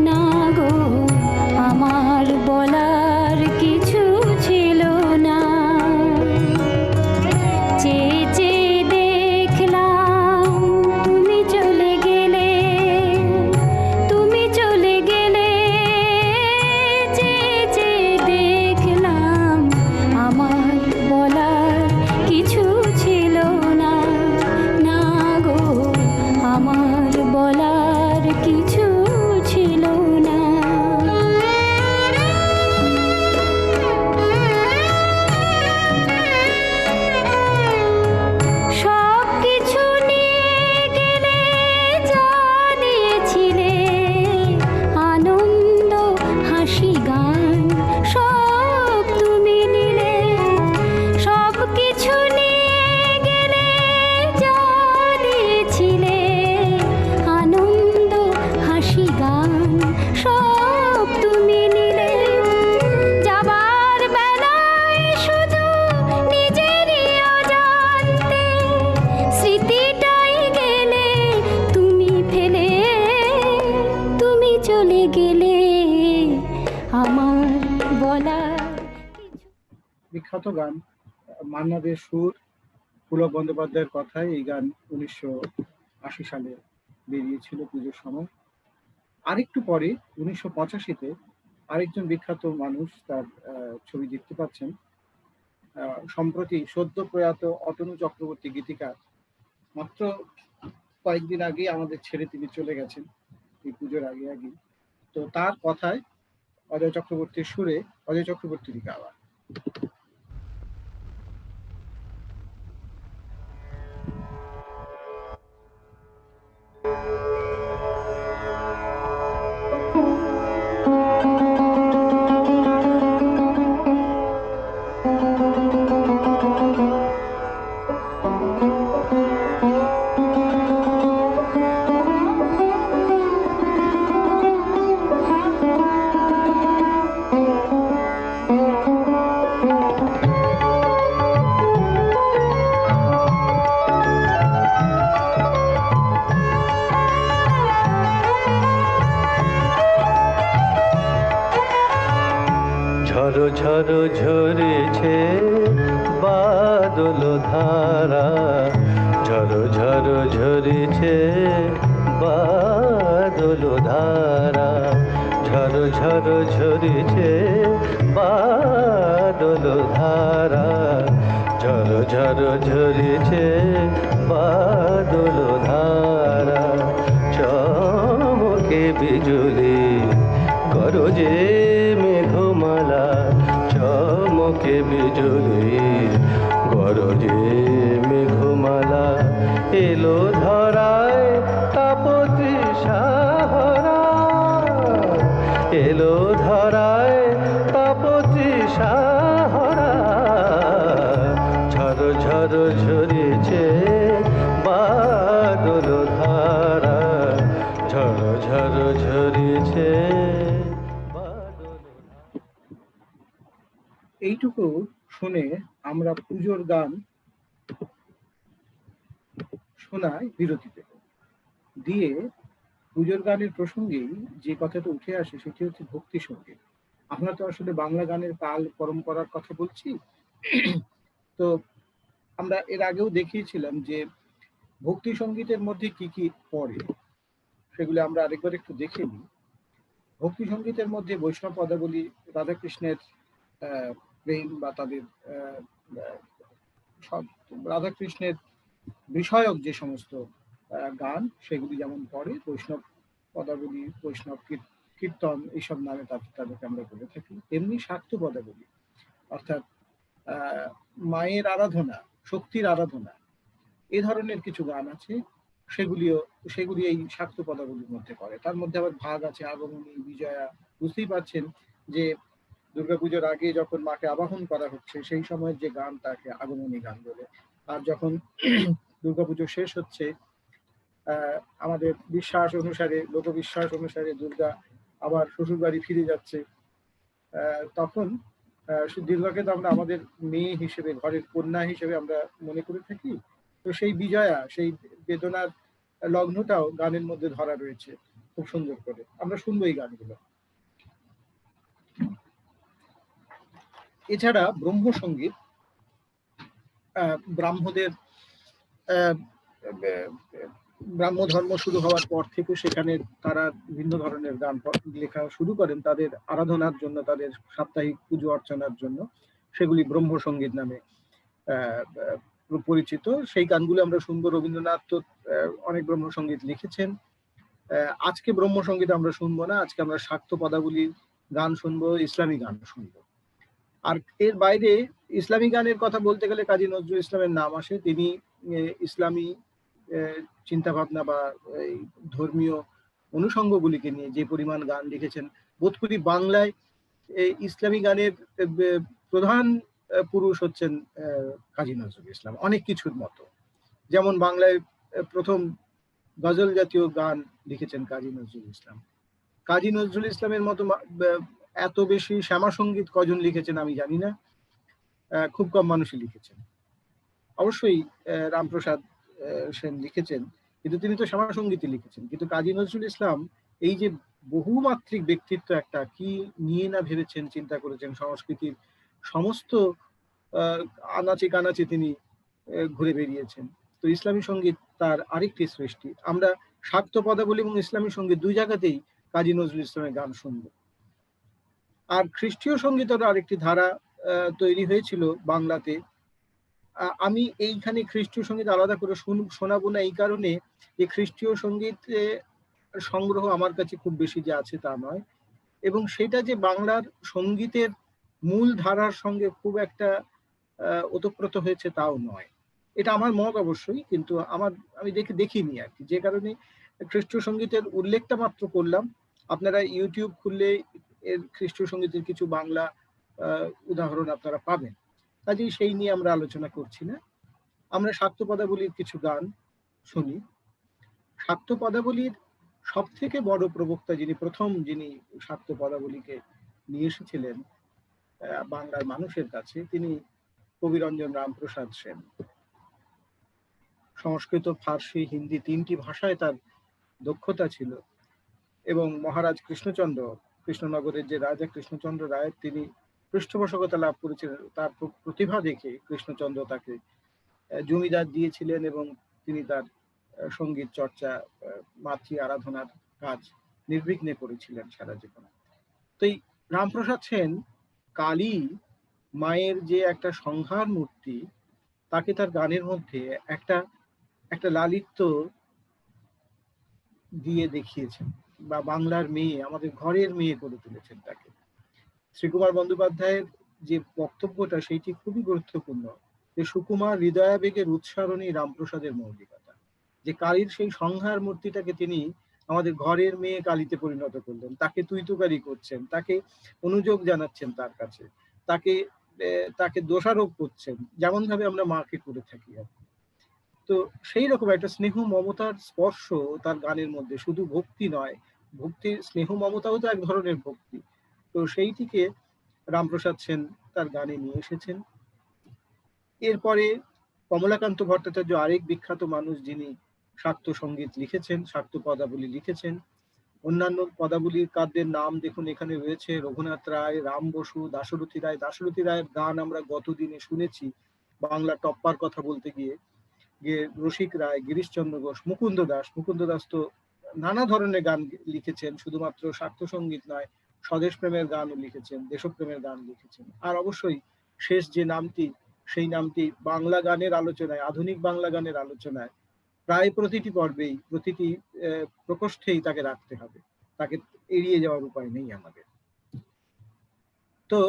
না গো, আমার বলার কিছু ছিল না। চেয়ে চেয়ে দেখলাম তুমি চলে গেলে, তুমি চলে গেলে। চেয়ে চেয়ে দেখলাম আমার বলার কিছু ছিল না। না গো, আমার বলার কিছু ছিল না। সব কিছু নিয়ে গেলে, জানিয়েছিলে আনন্দ হাসি গান সব তুমি নিলে। সব কিছু নিয়ে গেলে, জানিয়েছিলে আনন্দ হাসি গান সব তুমি নিলে। যাবার বেলায় শুধু নিজেরই অজান্তে স্মৃতিটাই গেলে তুমি ফেলে। তুমি চলে গেলে আমার বলার কিছু। বিখ্যাত গান, মান্না দের সুর, পুলক বন্দ্যোপাধ্যায়ের কথায় এই গান 1980 সালে বেরিয়েছিল পুজোর সময়। আরেকটু পরে 1985-তে আরেকজন বিখ্যাত মানুষ, তার ছবি দেখতে পাচ্ছেন। সম্প্রতি সদ্য প্রয়াত অতনু চক্রবর্তী গীতিকার মাত্র কয়েকদিন আগে আমাদের ছেড়ে তিনি চলে গেছেন, এই পুজোর আগে আগে। তো তার কথায় অজয় চক্রবর্তীর সুরে অজয় চক্রবর্তীর গাওয়া। ঝরো ঝরো ঝরেছে বাদল ধারা, ঝরো ঝরো ঝরেছে বাদল ধারা, ঝরো ঝরো ঝরেছে বাদল ধারা, ঝরো ঝরো ঝরেছে বাদল ধারা। চমকে বিজুলি গরজে মেঘমালা, চমকে বিজুলি গরজে মেঘমালা। এলো ধরায় তাপতি সাহরা, এলো ধরায় তাপতি সাহরা। ঝড় ঝড় ঝরেছে বাদল ধারা, ঝড় ঝড় ঝরেছে বাদল। এইটুকু শুনে আমরা পুজোর গান শোনায় বিরতি দেব। দিয়ে পুজোর গানের প্রসঙ্গেই যে কথাটা উঠে আসে সেটি হচ্ছে ভক্তি সঙ্গীত। আমরা তো আসলে বাংলা গানের কাল পরম্পরার কথা বলছি। তো আমরা এর আগেও দেখিয়েছিলাম যে ভক্তি সঙ্গীতের মধ্যে কি কি পড়ে, সেগুলো আমরা আরেকবার একটু দেখে নিই। ভক্তি সঙ্গীতের মধ্যে বৈষ্ণব পদাবলী, রাধাকৃষ্ণের প্রেম বা তাদের সব রাধাকৃষ্ণের বিষয়ক যে সমস্ত গান, সেগুলি যেমন পড়ে। বৈষ্ণব পদাবলী, বৈষ্ণব কীর্তন, এইসব নামে তাদেরকে আমরা বলে থাকি। তেমনি শাক্ত পদাবলী, অর্থাৎ মায়ের আরাধনা, শক্তির আরাধনা, এ ধরনের কিছু গান আছে, সেগুলি এই শাক্ত পদাবলীর মধ্যে পড়ে। তার মধ্যে আবার ভাগ আছে আগমনী, বিজয়া। বুঝতেই পারছেন যে দুর্গাপুজোর আগে যখন মাকে আবাহন করা হচ্ছে সেই সময়ের যে গান তাকে আগমনী গান বলে। আর যখন দুর্গাপুজো শেষ হচ্ছে, আমাদের বিশ্বাস অনুসারে, লোকবিশ্বাস অনুসারে দুর্গা আবার শ্বশুর বাড়ি ফিরে যাচ্ছে, তখন দীর্ঘকে তো আমরা আমাদের মেয়ে হিসেবে, ঘরের কন্যা হিসেবে আমরা মনে করে থাকি। তো সেই বিজয়া, সেই বেদনার লগ্নটাও গানের মধ্যে ধরা রয়েছে খুব সুন্দর করে। আমরা শুনবো এই গানগুলো। এছাড়া ব্রহ্মসঙ্গীত, ব্রাহ্মদের ব্রাহ্ম ধর্ম শুরু হওয়ার পর থেকে সেখানে তারা বিভিন্ন ধরনের গান লেখা শুরু করেন তাদের আরাধনার জন্য, তাদের সাপ্তাহিক পুজো অর্চনার জন্য। সেগুলি ব্রহ্মসঙ্গীত নামে পরিচিত। সেই গানগুলো আমরা শুনবো। রবীন্দ্রনাথ তো অনেক ব্রহ্মসঙ্গীত লিখেছেন। আজকে ব্রহ্মসঙ্গীত আমরা শুনবো না, আজকে আমরা শাক্ত পদাবলীর গান শুনবো, ইসলামী গান শুনবো। আর এর বাইরে ইসলামী গানের কথা বলতে গেলে কাজী নজরুল ইসলামের নাম আসে। তিনি ইসলামী চিন্তা ভাবনা বা ধর্মীয় অনুষঙ্গগুলিকে নিয়ে যে পরিমাণ গান লিখেছেন, বোধ করি বাংলায় ইসলামী গানের প্রধান পুরুষ হচ্ছেন কাজী নজরুল ইসলাম। অনেক কিছুর মতো, যেমন বাংলায় প্রথম গজল জাতীয় গান লিখেছেন কাজী নজরুল ইসলাম। কাজী নজরুল ইসলামের মতো এত বেশি শ্যামা সঙ্গীত কজন লিখেছেন আমি জানি না, খুব কম মানুষই লিখেছেন। অবশ্যই রামপ্রসাদ সেন লিখেছেন, কিন্তু তিনি তো শ্যামা সঙ্গীতই লিখেছেন। কিন্তু কাজী নজরুল ইসলাম এই যে বহুমাত্রিক ব্যক্তিত্ব, একটা কি নিয়ে না ভেবেছেন, চিন্তা করেছেন, সংস্কৃতির সমস্ত আনাচে কানাচে তিনি ঘুরে বেরিয়েছেন। তো ইসলামী সঙ্গীত তার আরেকটি সৃষ্টি। আমরা শাক্ত পদাবলী এবং ইসলামী সঙ্গীত দুই জায়গাতেই কাজী নজরুল ইসলামের গান শুনব। আর খ্রিস্টীয় সঙ্গীতেরও আরেকটি ধারা তৈরি হয়েছিল বাংলাতে। আমি এইখানে খ্রিস্টীয় সঙ্গীত আলাদা করে শোনাবো না এই কারণে যে খ্রিস্টীয় সঙ্গীত সংগ্রহ আমার কাছে খুব বেশি যে আছে তা নয়, এবং সেটা যে বাংলার সঙ্গীতের মূল ধারার সঙ্গে খুব একটা ওতপ্রোত হয়েছে তাও নয়। এটা আমার মত অবশ্যই, কিন্তু আমি দেখিনি আর কি, যে কারণে খ্রিস্টীয় সঙ্গীতের উল্লেখটা মাত্র করলাম। আপনারা ইউটিউব খুললে এর খ্রিস্টীয় সঙ্গীতের কিছু বাংলা উদাহরণ আপনারা পাবেন। কাজেই সেই নিয়ে আমরা আলোচনা করছি না। আমরা শাক্ত পদাবলীর কিছু গান শুনি। শাক্ত পদাবলীর সব থেকে বড় প্রবক্তা, যিনি শাক্ত পদাবলীকে নিয়ে এসেছিলেন বাংলার মানুষের কাছে, তিনি কবিরঞ্জন রামপ্রসাদ সেন। সংস্কৃত, ফার্সি, হিন্দি 3টি ভাষায় তার দক্ষতা ছিল, এবং মহারাজ কৃষ্ণনগরের যে রাজা কৃষ্ণচন্দ্র রায়, তিনি পৃষ্ঠপোষকতা লাভ করেছিলেন। তার প্রতিভা দেখে কৃষ্ণচন্দ্র তাকে জমিদার দিয়েছিলেন, এবং তিনি তার সঙ্গীত চর্চা, মাতৃ আরাধনার কাজ নির্বিঘ্নে করেছিলেন সারা জীবন। তো এই রামপ্রসাদ সেন কালী মায়ের যে একটা সংহার মূর্তি, তাকে তার গানের মধ্যে একটা লালিত্য দিয়ে দেখিয়েছেন, বা বাংলার মেয়ে, আমাদের ঘরের মেয়ে করে তুলেছেন তাকে। শ্রীকুমার বন্দ্যোপাধ্যায়ের যে বক্তব্যটা, সেইটি খুবই গুরুত্বপূর্ণ, যে সুকুমার হৃদয়াবেগের উৎসারণী রামপ্রসাদের মৌলিকতা, যে কালীর সেই সংহার মূর্তিটাকে তিনি আমাদের ঘরের মেয়ে কালীতে পরিণত করলেন, তাকে তুই তুকারি করছেন, তাকে অনুযোগ জানাচ্ছেন তার কাছে, তাকে দোষারোপ করছেন, যেমন ভাবে আমরা মাকে করে থাকি। তো সেই রকম একটা স্নেহ মমতার স্পর্শ তার গানের মধ্যে, শুধু ভক্তি নয়, ভক্তির স্নেহ মমতাও তো এক ধরনের ভক্তি। তো সেইটিকে রামপ্রসাদ সেন তার গানে নিয়ে এসেছেন। এরপরে কমলাকান্ত ভট্টাচার্য, আরেক বিখ্যাত মানুষ, যিনি শাক্ত সঙ্গীত লিখেছেন, শাক্ত পদাবলী লিখেছেন। অন্যান্য পদাবলীর কাব্যের নাম দেখুন, এখানে রয়েছে রঘুনাথ রায়, রাম বসু, দাশরথী রায়। দাশরথী রায়ের গান আমরা গত দিনে শুনেছি বাংলা টপ্পার কথা বলতে গিয়ে। রসিক রায়, গিরিশচন্দ্র ঘোষ, মুকুন্দ দাস তো নানা ধরনের গান লিখেছেন, শুধুমাত্র শাক্ত সঙ্গীত নয়, স্বদেশ প্রেমের গানও লিখেছেন, দেশপ্রেমের গান লিখেছেন। আর অবশ্যই শেষ যে নামটি, সেই নামটি বাংলা গানের আলোচনায়, আধুনিক বাংলা গানের আলোচনায় প্রায় প্রতিটি পর্বেই, প্রতিটি প্রকোষ্ঠেই তাকে রাখতে হবে, তাকে এড়িয়ে যাওয়ার উপায় নেই আমাদের। তো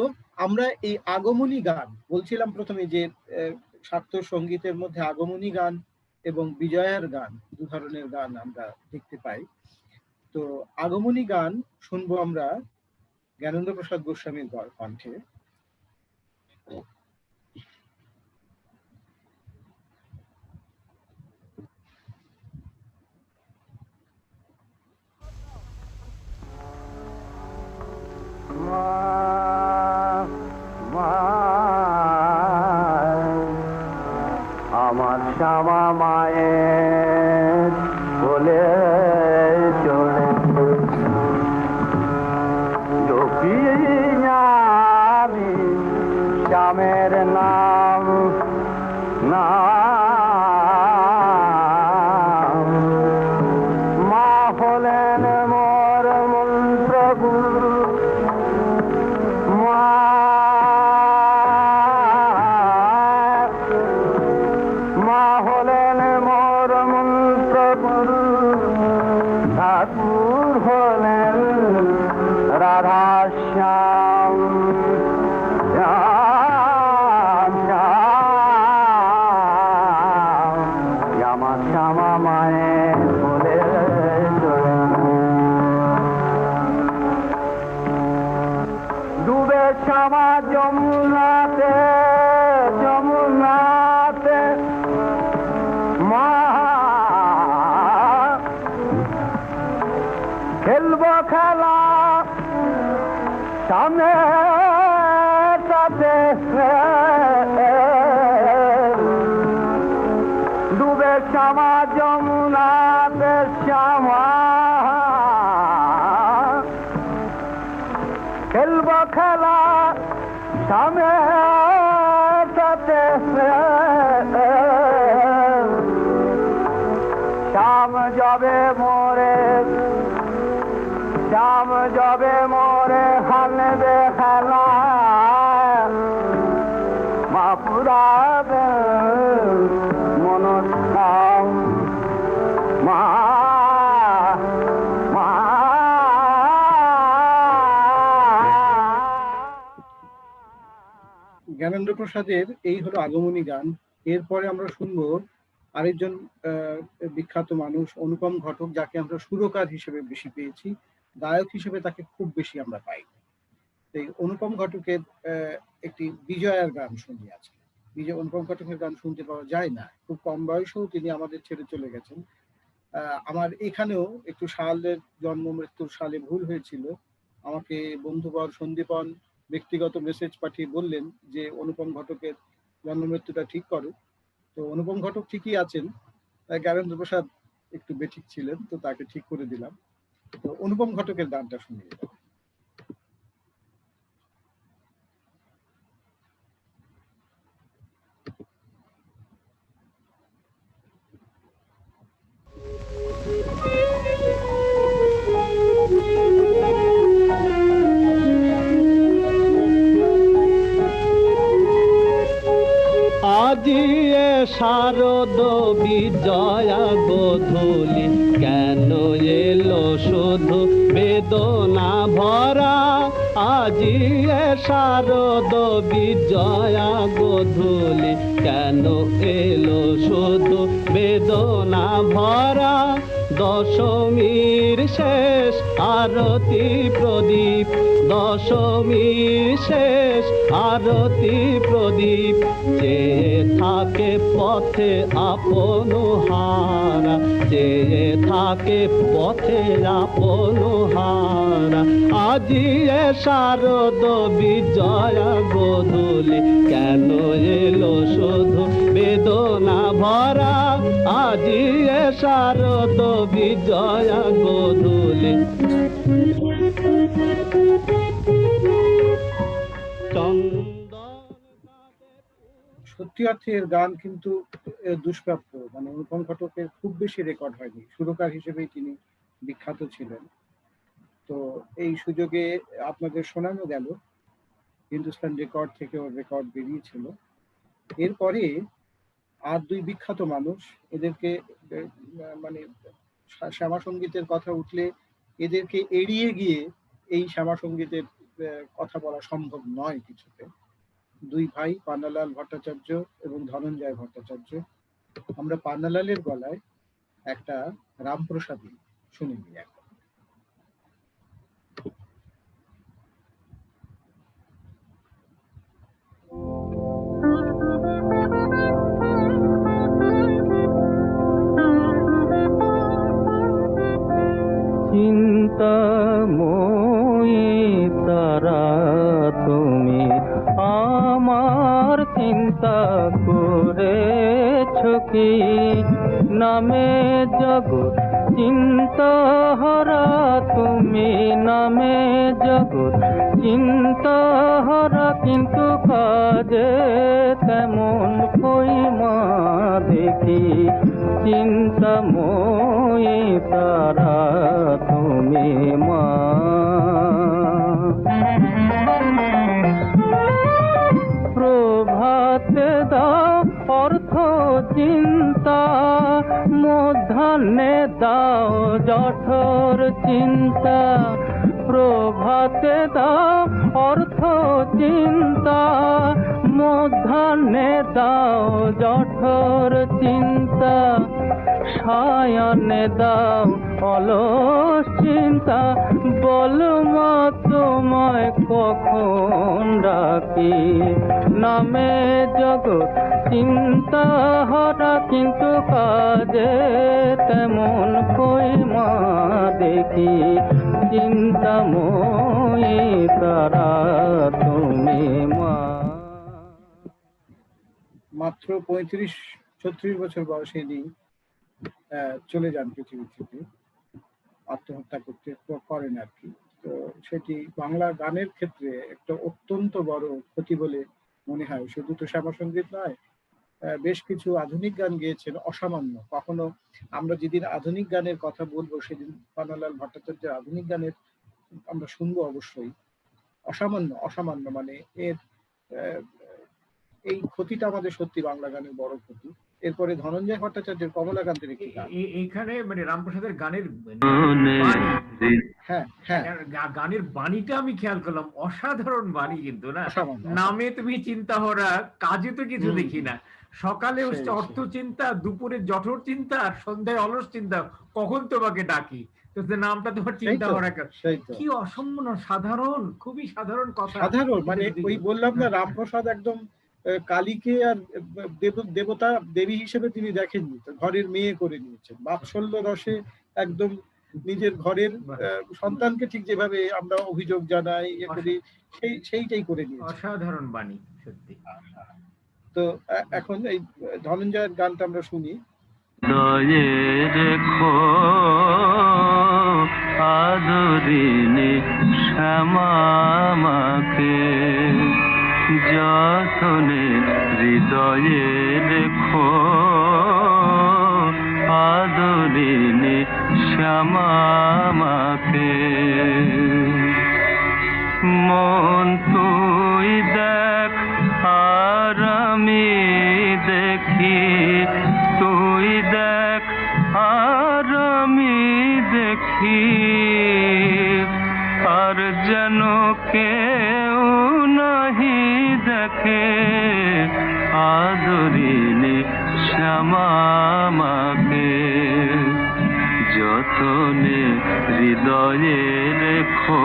আমরা এই আগমনী গান বলছিলাম প্রথমে, যে শাক্ত সঙ্গীতের মধ্যে আগমনী গান এবং বিজয়ার গান, দু ধরনের গান আমরা দেখতে পাই। তো আগমনী গান শুনবো আমরা জ্ঞানেন্দ্র প্রসাদ গোস্বামীর কণ্ঠে। বলে চলে আমি শ্যামের নাম না মা হলেন মোর মন্ত্র গুরু মা হলেন মোর মন্ত্র গুরু ঠাকুর হলেন রাধা শ্যাম শ্যামা শ্যামা মায়ের বলে ডুবে শ্যামা যমুনাতে যমুনাতে মা খেলব খেলা সামনে সাথে ডুবে শ্যামা যমুনাতে শ্যামা খেলব খেলা সামনে সাথে শ্যাম যাবে মোরে শ্যাম যাবে মোরে হানবে খেলা মা পুরাবে মনস্কাম মা মা জ্ঞানেন্দ্র প্রসাদের এই হলো আগমনী গান। এরপরে আমরা শুনবো আরেকজন বিখ্যাত মানুষ অনুপম ঘটক, যাকে আমরা সুরকার হিসেবে বেশি পেয়েছি, গায়ক হিসেবে তাকে খুব বেশি আমরা পাই। এই অনুপম ঘটকের একটি বিজয়ার গান শুনি আজকে। অনুপম ঘটকের গান শুনতে পাওয়া যায় না, খুব কম বয়সেও তিনি আমাদের ছেড়ে চলে গেছেন। আমার এখানেও একটু সালের জন্ম মৃত্যুর সালে ভুল হয়েছিল। আমাকে বন্ধুবর সন্দীপন ব্যক্তিগত মেসেজ পাঠিয়ে বললেন যে অনুপম ঘটকের জন্ম মৃত্যুটা ঠিক করো। তো অনুপম ঘটক ঠিকই আছেন, জ্ঞানেন্দ্র প্রসাদ একটু বেঠিক ছিলেন, তো তাকে ঠিক করে দিলাম। তো অনুপম ঘটকের গানটা শুনিয়ে দেব। আজি শারদ বিজয়া গোধূলি কেন এলো শুধু বেদনা ভরা। আজি শারদ বিজয়া গোধূলি কেন এলো শুধু বেদনা ভরা। দশমীর শেষ আরতি প্রদীপ, দশমীর শেষ আরতি প্রদীপ চেয়ে থাকে পথে আপন হারা, চেয়ে থাকে পথে আপন হারা। আজি শারদ বিজয়া গোধূলি কেন এলো শুধু বেদনা ভরা। আজি শারদ বিজয়া গোধূলি। সত্যি অর্থে এর গান কিন্তু দুষ্প্রাপ্য, মানে অনুপম ঘটকের খুব বেশি রেকর্ড হয়নি, সুরকার হিসেবেই তিনি বিখ্যাত ছিলেন। তো এই সুযোগে আপনাদের শোনানো গেল, হিন্দুস্তান রেকর্ড থেকে ওর রেকর্ড বেরিয়েছিল। এরপরে আর দুই বিখ্যাত মানুষ, এদেরকে মানে শ্যামা সঙ্গীতের কথা উঠলে এদেরকে এড়িয়ে গিয়ে এই শ্যামা সঙ্গীতের কথা বলা সম্ভব নয় কিছুতে। দুই ভাই পান্নালাল ভট্টাচার্য এবং ধনঞ্জয় ভট্টাচার্য। আমরা পান্নালালের গলায় একটা রামপ্রসাদী শুনে নিই এখন। চিন্তাময়ী তারা তুমি আমার চিন্তা করেছ কি নামে জগৎ চিন্তাহারা তুমি, নামে জগৎ চিন্তাহারা, কিন্তু কাজে তেমন কই মা দেখি, চিন্তাময়ী তারা তুমি মা। প্রভাতে দাও অর্থ চিন্তা, মধ্যাহ্নে দাও জঠর চিন্তা। প্রভাতে দাও অর্থ চিন্তা, মধ্যাহ্নে দাও জঠর চিন্তা। সায়াহ্নে দাও অলস চিন্তা, বল মা তোমায় কখন ডাকি। নামে জগৎ চিন্তাহারা, কিন্তু কাজে তেমন কই মা দেখি, চিন্তাময়ী তারা তুমি মা। মাত্র 35-36 বছর বয়সে ইনি চলে যান পৃথিবী থেকে, আত্মহত্যা করেন আর কি। তো সেটি বাংলা গানের ক্ষেত্রে একটা অত্যন্ত বড় ক্ষতি বলে মনে হয়। শুধু তো শ্যামাসঙ্গীত নয়, বেশ কিছু আধুনিক গান গেয়েছেন অসামান্য। কখনো আমরা যেদিন আধুনিক গানের কথা বলবো সেদিন পান্নালাল ভট্টাচার্যের আধুনিক গানের আমরা শুনবো অবশ্যই। অসামান্য অসামান্য মানে এর এই ক্ষতিটা আমাদের সত্যি বাংলা গানের বড় ক্ষতি। এরপরে ধনঞ্জয় ভট্টাচার্যের কমলাকান্তের একটি গান, এখানে মানে রামপ্রসাদের গানের গানের বাণীটা আমি খেয়াল করলাম, অসাধারণ বাণী কিন্তু না। নামে তুমি চিন্তাহারা, কাজে তো কিছু দেখি না। সকালে হচ্ছে অর্থ চিন্তা, দুপুরে জঠর চিন্তা, আর সন্ধ্যায় অলস চিন্তা, কখন তোমাকে ডাকি। তো নামটা তোমার চিন্তাহারা, কি অসম্মান সাধারণ, খুবই সাধারণ কথা। সাধারণ মানে ওই বললাম না, রামপ্রসাদ একদম কালীকে আর দেবতা দেবী হিসেবে তিনি দেখেননি, ঘরের মেয়ে করে নিয়েছেন। বাৎসল্য রসে একদম নিজের ঘরের সন্তানকে ঠিক যেভাবে আমরা অভিযোগ জানাই করি সেইটাই করে নিয়েছেন। অসাধারণ বাণী সত্যি। তো এখন এই ধনঞ্জয়ের গানটা আমরা শুনি। রেখো আদরিনী শ্যামাকে, যতনে হৃদয়ে রেখো আদরিনী শ্যামাকে। মন তুই দেখ আর আমি দেখি, তুই দেখ আর আমি দেখি, আর যেন কেউ নাহি দেখে আদরিনী শ্যামাকে। যতনে হৃদয়ে রেখো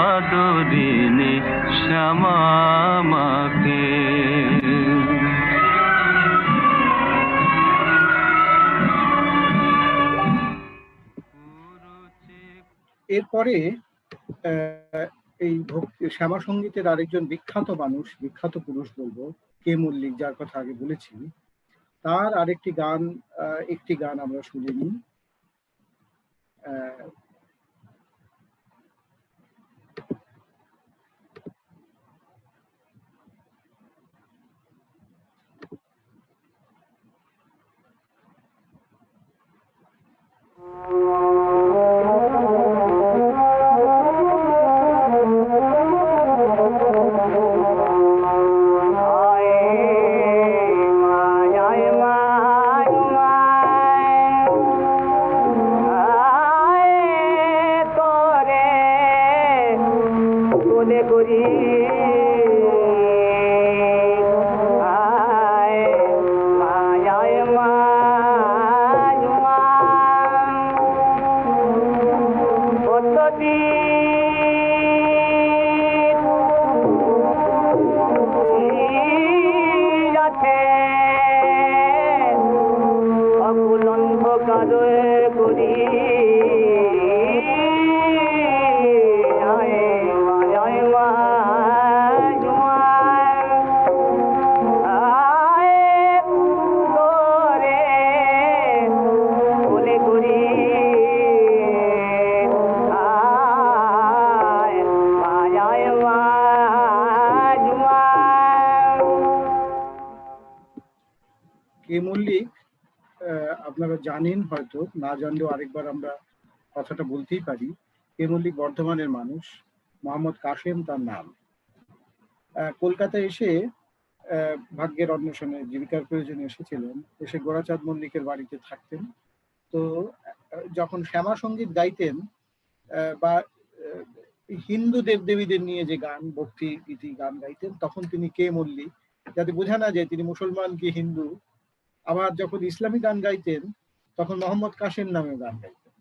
আদরিনী শ্যামাকে। এরপরে এই শ্যামা সঙ্গীতের আরেকজন বিখ্যাত মানুষ, বিখ্যাত পুরুষ বলবো, কে মল্লিক, যার কথা আগে বলেছি। তার আরেকটি গান, একটি গান আমরা শুনে নিই। আপনারা জানেন, হয়তো না জানলেও আরেকবার আমরা কথাটা বলতেই পারি। কে মল্লিক বর্ধমানের মানুষ, মোহাম্মদ কাশেম তার নাম। কলকাতায় এসে ভাগ্যের অন্বেষণে, জীবিকার প্রয়োজনে এসেছিলেন। এসে গোরাচাঁদ মল্লিকের বাড়িতে থাকতেন। তো যখন শ্যামা সঙ্গীত গাইতেন বা হিন্দু দেবদেবীদের নিয়ে যে গান, ভক্তি গীতি গান গাইতেন, তখন তিনি কে মল্লিক, যাতে বোঝা না যায় তিনি মুসলমান কি হিন্দু। আবার যখন ইসলামী গান গাইতেন তখন মোহাম্মদ কাশেম নামে গান গাইতেন।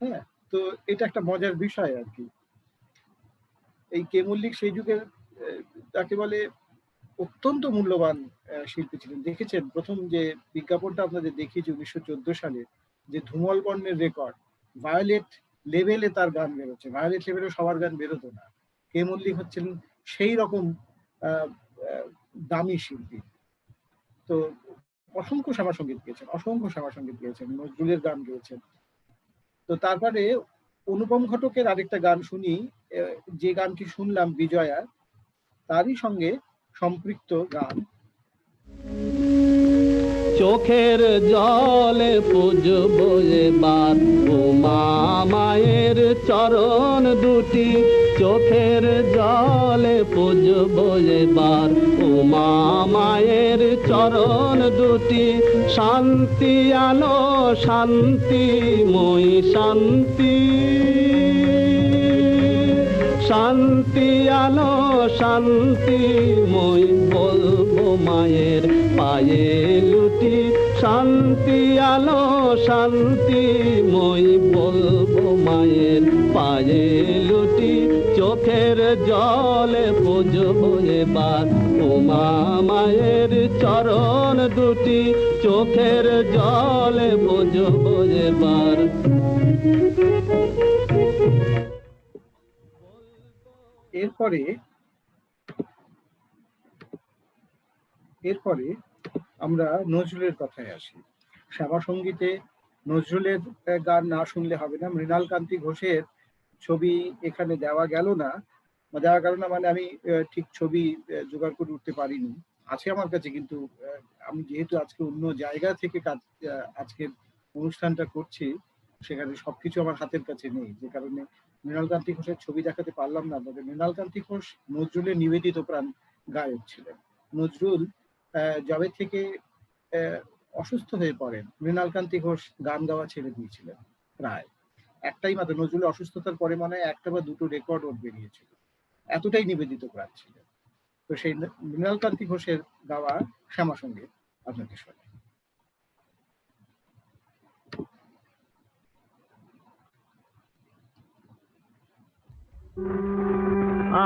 হ্যাঁ, তো এটা একটা মজার বিষয় আর কি। এই কে মল্লিক সেই যুগের তাকে বলে অত্যন্ত মূল্যবান শিল্পী ছিলেন। দেখেছেন প্রথম যে বিজ্ঞাপনটা আপনাদের দেখিয়েছি 1914 সালে, যে ধুমল বর্ণের রেকর্ড, ভায়োলেট লেভেলে তার গান বেরোচ্ছে। ভায়োলেট লেভেলে সবার গান বেরোতো না। কে মল্লিক হচ্ছেন সেই রকম দামি শিল্পী। তো অসংখ্য শ্যামা সঙ্গীত গেয়েছেন, নজরুলের গান গেয়েছেন। তো তারপরে অনুপম ঘটকের আরেকটা গান শুনি, যে গানটি শুনলাম বিজয়া, তারই সঙ্গে সম্পৃক্ত গান। চোখের জলে পুজবো এবার উমা মায়ের চরণ দুটি, চোখের জলে পুজবো এবার উমা মায়ের চরণ দুটি। শান্তি আলো শান্তিময় শান্তি, শান্তি আলো শান্তিময় বলবো মায়ের পায়ে লুটি। শান্তি আলো শান্তিময় বলবো মায়ের পায়ে লুটি। চোখের জলে পুজবো এবার উমা মায়ের চরণ দুটি, চোখের জলে পুজবো এবার। এরপরে আমরা নজরুলের কথায় আসি। শ্যামা সঙ্গীতে নজরুলের গান না শুনলে হবে না। মৃণাল কান্তি ঘোষের ছবি এখানে দেওয়া গেল না, মানে আমি ঠিক ছবি জোগাড় করে উঠতে পারিনি। আছে আমার কাছে, কিন্তু আমি যেহেতু আজকে অন্য জায়গা থেকে আজকের অনুষ্ঠানটা করছি, সেখানে সবকিছু আমার হাতের কাছে নেই, যে কারণে মৃণাল কান্তি ঘোষের ছবি দেখাতে পারলাম না। তবে মৃণাল কান্তি ঘোষ নজরুলের নিবেদিত প্রাণ গায়ক ছিলেন। নজরুল যবে থেকে অসুস্থ হয়ে পড়েন, মৃণাল কান্তি ঘোষ গান গাওয়া ছেড়ে দিয়েছিলেন। প্রায় একটাই মাত্র, নজরুলের অসুস্থতার পরে মনে হয় একটা বা দুটো রেকর্ড ওর বেরিয়েছিল, এতটাই নিবেদিত প্রাণ ছিলেন। তো সেই মৃণাল কান্তি ঘোষের গাওয়া শ্যামা সঙ্গীত আপনাকে শোনাই।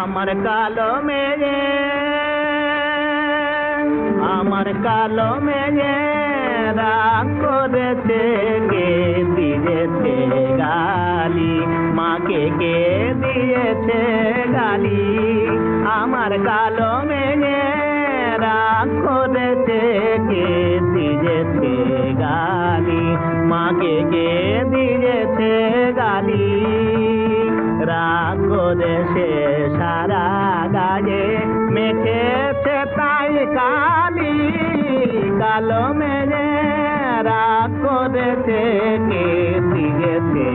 আমার কালো মেয়ে, আমার কালো মেয়ে রাগ করেছে, কে দিয়েছে গালি, মাকে কে দিয়েছে গালি। আমার কালো মেয়ে রাগ করেছে, কে দিয়েছে গালি, মাকে কে দিয়েছে গালি। রাগ করেছে সারা গায়ে মেখেছে তাই কালি, কালো মেয়ে রাগ করেছে, কে দিয়েছে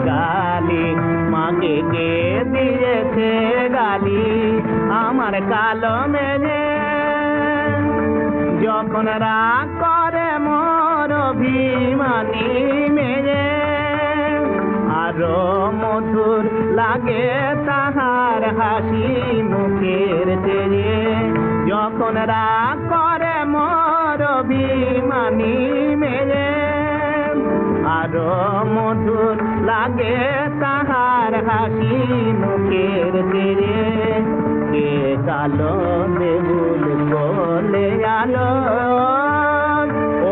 গালি, মাকে কে দিয়েছে গালি। আমার কালো মেয়ে যখন রাগ করে মোর অভিমানী মেয়ে, আরো মধুর লাগে তাহার হাসি মুখের চেয়ে। যখন রাগ করে মোর অভিমানী মেয়ে, আরো মধুর লাগে তাহার হাসি মুখের চেয়ে। কে কালো দেবুল বলে আলো,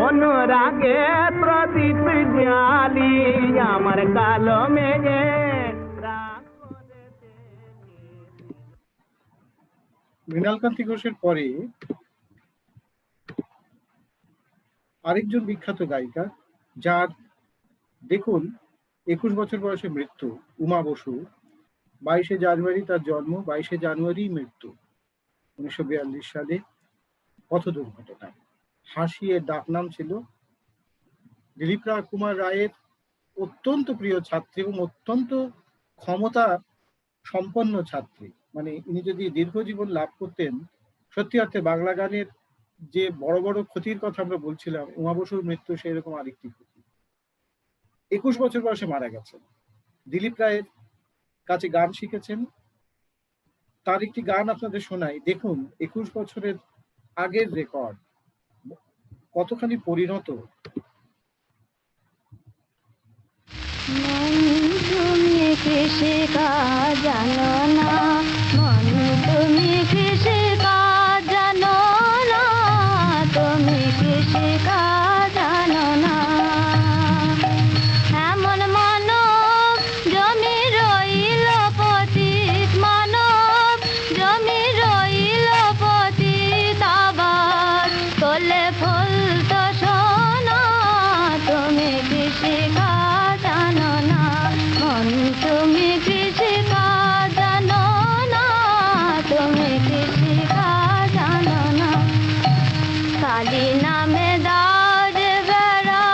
অনুরাগে প্রদীপ জ্বালি। আমার কালো মেয়ে মৃণাল কান্তি ঘোষের পরে আরেকজন বিখ্যাত গায়িকা, যার দেখুন 21 বছর বয়সে মৃত্যু, উমা বসু। 22শে জানুয়ারি তার জন্ম, 22শে জানুয়ারি মৃত্যু 1942 সালে পথ দুর্ঘটনায়। হাসি এর ডাকনাম ছিল, দিলীপ কুমার রায়ের অত্যন্ত প্রিয় ছাত্রী এবং অত্যন্ত ক্ষমতা সম্পন্ন ছাত্রী। মানে ইনি যদি দীর্ঘজীবন লাভ করতেন, সত্যি অর্থে বাংলা গানের যে বড় বড় ক্ষতির কথা আমরা বলছিলাম, উমা বসুর মৃত্যু সেই রকম আরেকটি ক্ষতি। 21 বছর বয়সে মারা গেছেন। দিলীপ রায়ের কাছে গান শিখেছেন। তার একটি গান আপনাদের শোনাই, দেখুন 21 বছরের আগের রেকর্ড কতখানি পরিণত। তুমি কিসে কাজ জানো না, মন তুমি কিসে কাজ জানো না, তুমি কিসে কাজ জানো না। এমন মানব জমি রইল পতিত, মানব জমি রইল পতিত, আবার তোলে ফুল তো সোনা, তুমি কিসে কাজ জানো না, মন তুমি কিসে কাজ জানো না, তুমি কিসে কাজ জানো না। কালী নামে দাঁড় বেড়া,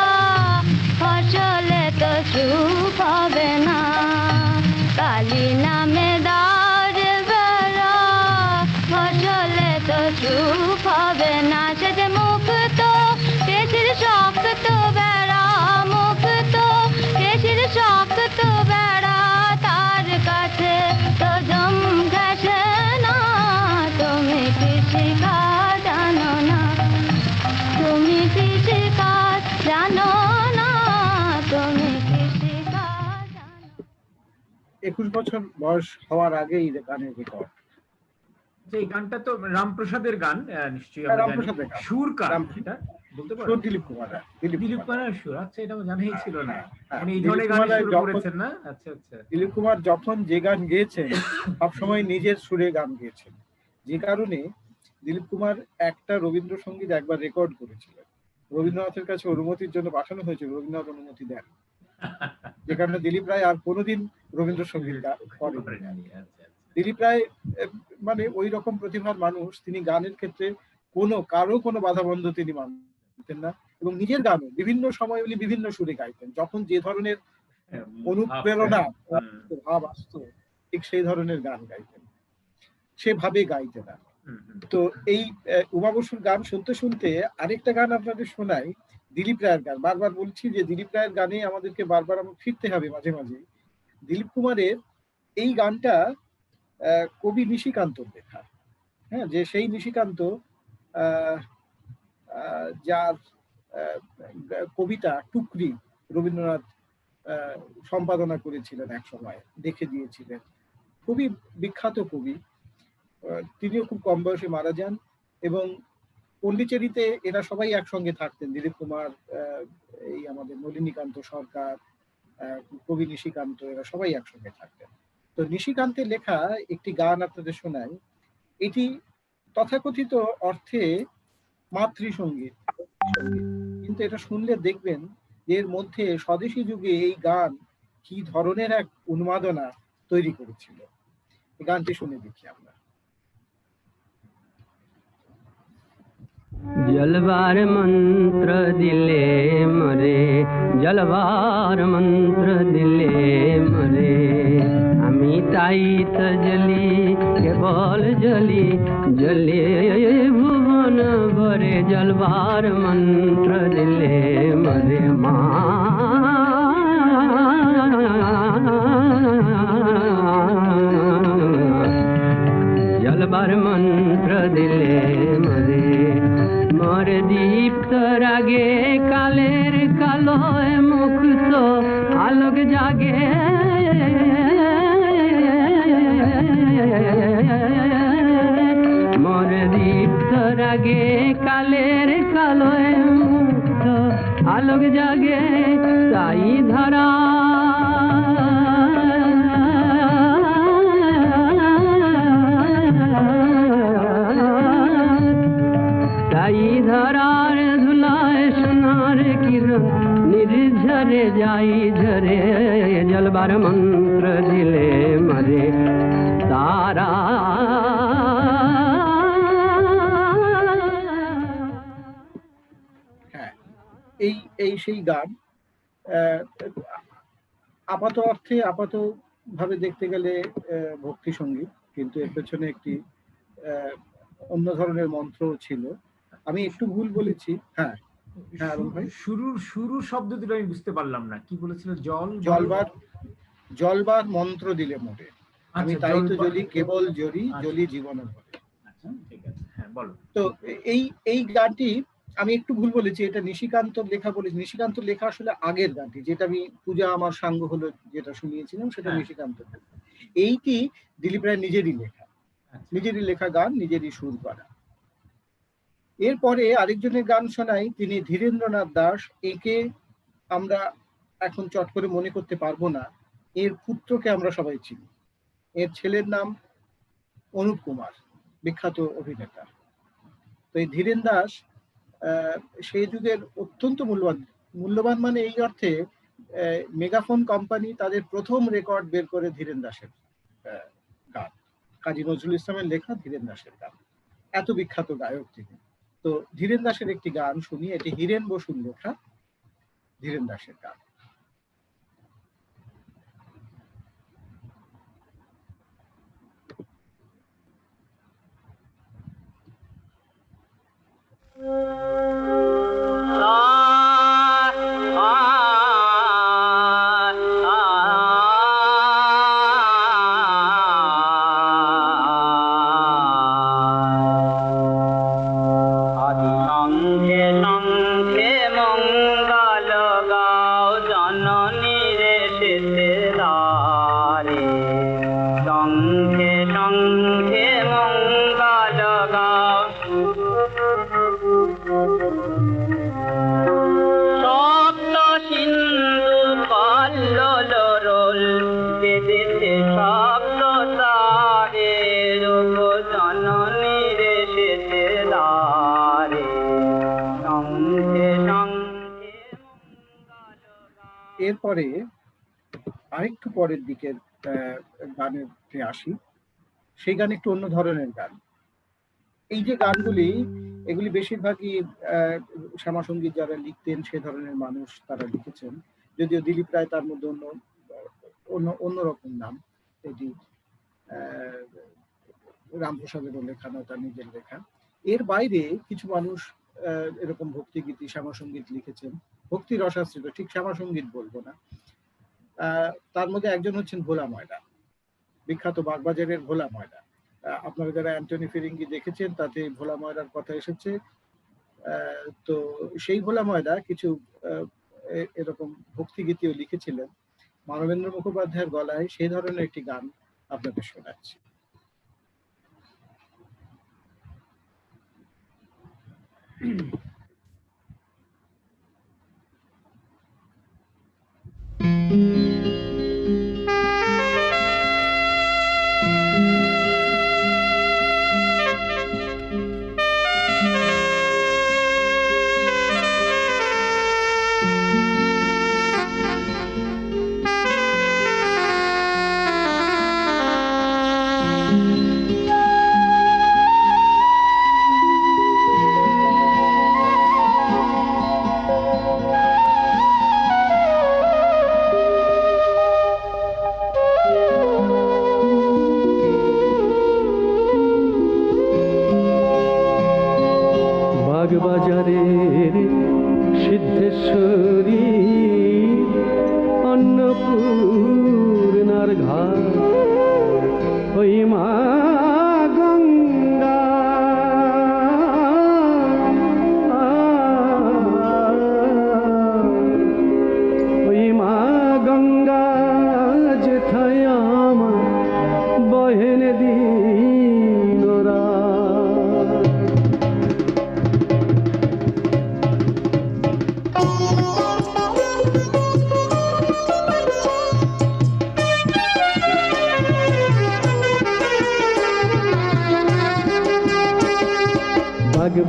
ফসলে তো চুপ হবে না। কালী নামে দাঁড় বেড়া, ফসলে তো চুপ হবে না। সে যে মুক্ত কেশির শক্ত বেড়া, মুক্ত কেশির শক্ত বেড়া, তার কাছে তো জম ঘেসে না। তুমি কিসে কাজ জানো না, তুমি কিসে কাজ জানো না, তুমি কিসে কাজ জানো। 21 বছর বয়স হওয়ার আগেই গানের রেকর্ড। যে এই গানটা তো রামপ্রসাদের গান, নিশ্চয়ই আমরা জানি। রামপ্রসাদের গান। সুরকার এটা বলতে পারো? সুর দিলীপ কুমার রায়। দিলীপ কুমারের সুর। আচ্ছা, এটা আমার জানাই ছিল না। হ্যাঁ, মানে এই দিলীপ ধরনের কুমার গান রায় শুরু যখন- করেছেন না? আচ্ছা আচ্ছা। দিলীপ কুমার যখন যে গান গেয়েছেন সবসময় নিজের সুরে গান গেয়েছেন, যে কারণে দিলীপ কুমার একটা রবীন্দ্রসঙ্গীত একবার রেকর্ড করেছিলেন। রবীন্দ্রনাথের কাছে অনুমতির জন্য পাঠানো হয়েছিল, রবীন্দ্রনাথ অনুমতি দেন, যে কারণে দিলীপ রায় আর কোনোদিন রবীন্দ্রসঙ্গীত করেন। আচ্ছা, আচ্ছা। দিলীপ রায় মানে ওই রকম প্রতিভার মানুষ, তিনি গানের ক্ষেত্রে কারো কোনো বাধাবন্ধ তিনি মানতেন না, এবং নিজের গানও বিভিন্ন সময় উনি বিভিন্ন সুরে গাইতেন। যখন যে ধরনের অনুপ্রেরণা ভাব আসতো, ঠিক সেই ধরনের গান গাইতেন, সেভাবে গাইতেন না। তো এই উমা বসুর গান শুনতে শুনতে আরেকটা গান আপনাদের শোনাই, দিলীপ রায়ের গান। বারবার বলছি যে দিলীপ রায়ের গানে আমাদেরকে বারবার আমরা ফিরতে হবে মাঝে মাঝে। দিলীপ কুমারের এই গানটা কবি নিশিকান্তর লেখা। হ্যাঁ, যে সেই নিশিকান্ত যার কবিতা টুকরি রবীন্দ্রনাথ সম্পাদনা করেছিলেন, এক সময় দেখে দিয়েছিলেন। খুবই বিখ্যাত কবি। তিনিও খুব কম বয়সে মারা যান, এবং পন্ডিচেরিতে এরা সবাই একসঙ্গে থাকতেন। দিলীপ কুমার, এই আমাদের নলিনীকান্ত সরকার, কবি নিশিকান্ত, এরা সবাই একসঙ্গে থাকতেন। তো নিশিকান্তের লেখা একটি গান আপনাদের শোনাই। এটি তথাকথিত অর্থে মাতৃসঙ্গীত, কিন্তু এটা শুনলে দেখবেন যে এর মধ্যে স্বদেশী যুগে এই গান কি ধরনের এক উন্মাদনা তৈরি করেছিল। এই গানটি শুনে দেখি আমরা। জলবার মন্ত্র দিলে মরে, জলবার মন্ত্র দিলে মরে, আমি তাই তো জ্বলি, কেবল জ্বলি, জ্বলে ভুবন ভরে, জলবার মন্ত্র দিলে মরে মা। জলবার মন্ত্র দিলে মরে, মোর দীপ্ত রাগে কালের কালো মুক্ত আলোক জাগে, মোর দীপ্ত রাগে কালের কালো মুক্ত আলোক জাগে, তাই ধরা তাই ধরার ধুলায় সোনার কিরণ নির্ঝরে যাই ঝরে, জলবার মন্ত্র দিলে মরে তারা। হ্যাঁ, এই এই সেই গান আপাত অর্থে আপাত ভাবে দেখতে গেলে ভক্তি সঙ্গীত, কিন্তু এর পেছনে একটি অন্য ধরনের মন্ত্র ছিল। আমি একটু ভুল বলেছি। হ্যাঁ হ্যাঁ আলম ভাই, শুরু শব্দ দুটো আমি বুঝতে পারলাম না, কি বলেছিল? জলবার মন্ত্র দিলে মোরে, আমি তাই তো জ্বলি কেবল জ্বলি জীবন ভরে। ঠিক আছে, হ্যাঁ বলো। তো এই গানটি আমি একটু ভুল বলেছি, এটা নিশিকান্ত লেখা বলেছি। নিশিকান্ত লেখা আসলে আগের গানটি, যেটা আমি পূজা আমার সাঙ্গ হলো যেটা শুনিয়েছিলাম, সেটা নিশিকান্ত লেখা। এইটি দিলীপ রায় নিজেরই লেখা গান, নিজেরই সুর করা। এরপরে আরেকজনের গান শোনাই, তিনি ধীরেন্দ্রনাথ দাস। একে আমরা এখন চট করে মনে করতে পারবো না, এর পুত্রকে আমরা সবাই চিনি। এর ছেলের নাম অনুপ কুমার, বিখ্যাত অভিনেতা। তো এই ধীরেন দাস সেই যুগের অত্যন্ত মূল্যবান মানে এই অর্থে, মেগাফোন কোম্পানি তাদের প্রথম রেকর্ড বের করে ধীরেন দাসের গান, কাজী নজরুল ইসলামের লেখা ধীরেন দাসের গান। এত বিখ্যাত গায়ক তিনি। তো ধীরেন দাসের একটি গান শুনি, এটি হীরেন বসুর লেখা, ধীরেন দাসের গান। এরপরে আরেকটু পরের দিকের গানের আসি, সেই গান একটু অন্য ধরনের গান। এই যে গানগুলি, এগুলি বেশিরভাগই শ্যামা সঙ্গীত যারা লিখতেন সে ধরনের মানুষ তারা লিখেছেন, যদিও দিলীপ রায় তার মধ্যে অন্যরকম নাম। এটি রামপ্রসাদেরও লেখা নয়, তার নিজের লেখা। এর বাইরে কিছু মানুষ এরকম ভক্তিগীতি শ্যামা সঙ্গীত লিখেছেন, ভক্তি রসাশ্রিত, ঠিক শ্যামা সঙ্গীত বলবো না। তার মধ্যে একজন হচ্ছেন ভোলা ময়রা, বিখ্যাত বাগবাজারের ভোলা ময়রা। আপনারা যারা অ্যান্টনি ফিরিঙ্গি দেখেছেন তাতে ভোলা ময়রার কথা এসেছে। তো সেই ভোলা ময়রা কিছু এরকম ভক্তিগীতিও লিখেছিলেন। মানবেন্দ্র মুখোপাধ্যায়ের গলায় সেই ধরনের একটি গান আপনাদের শোনাচ্ছি।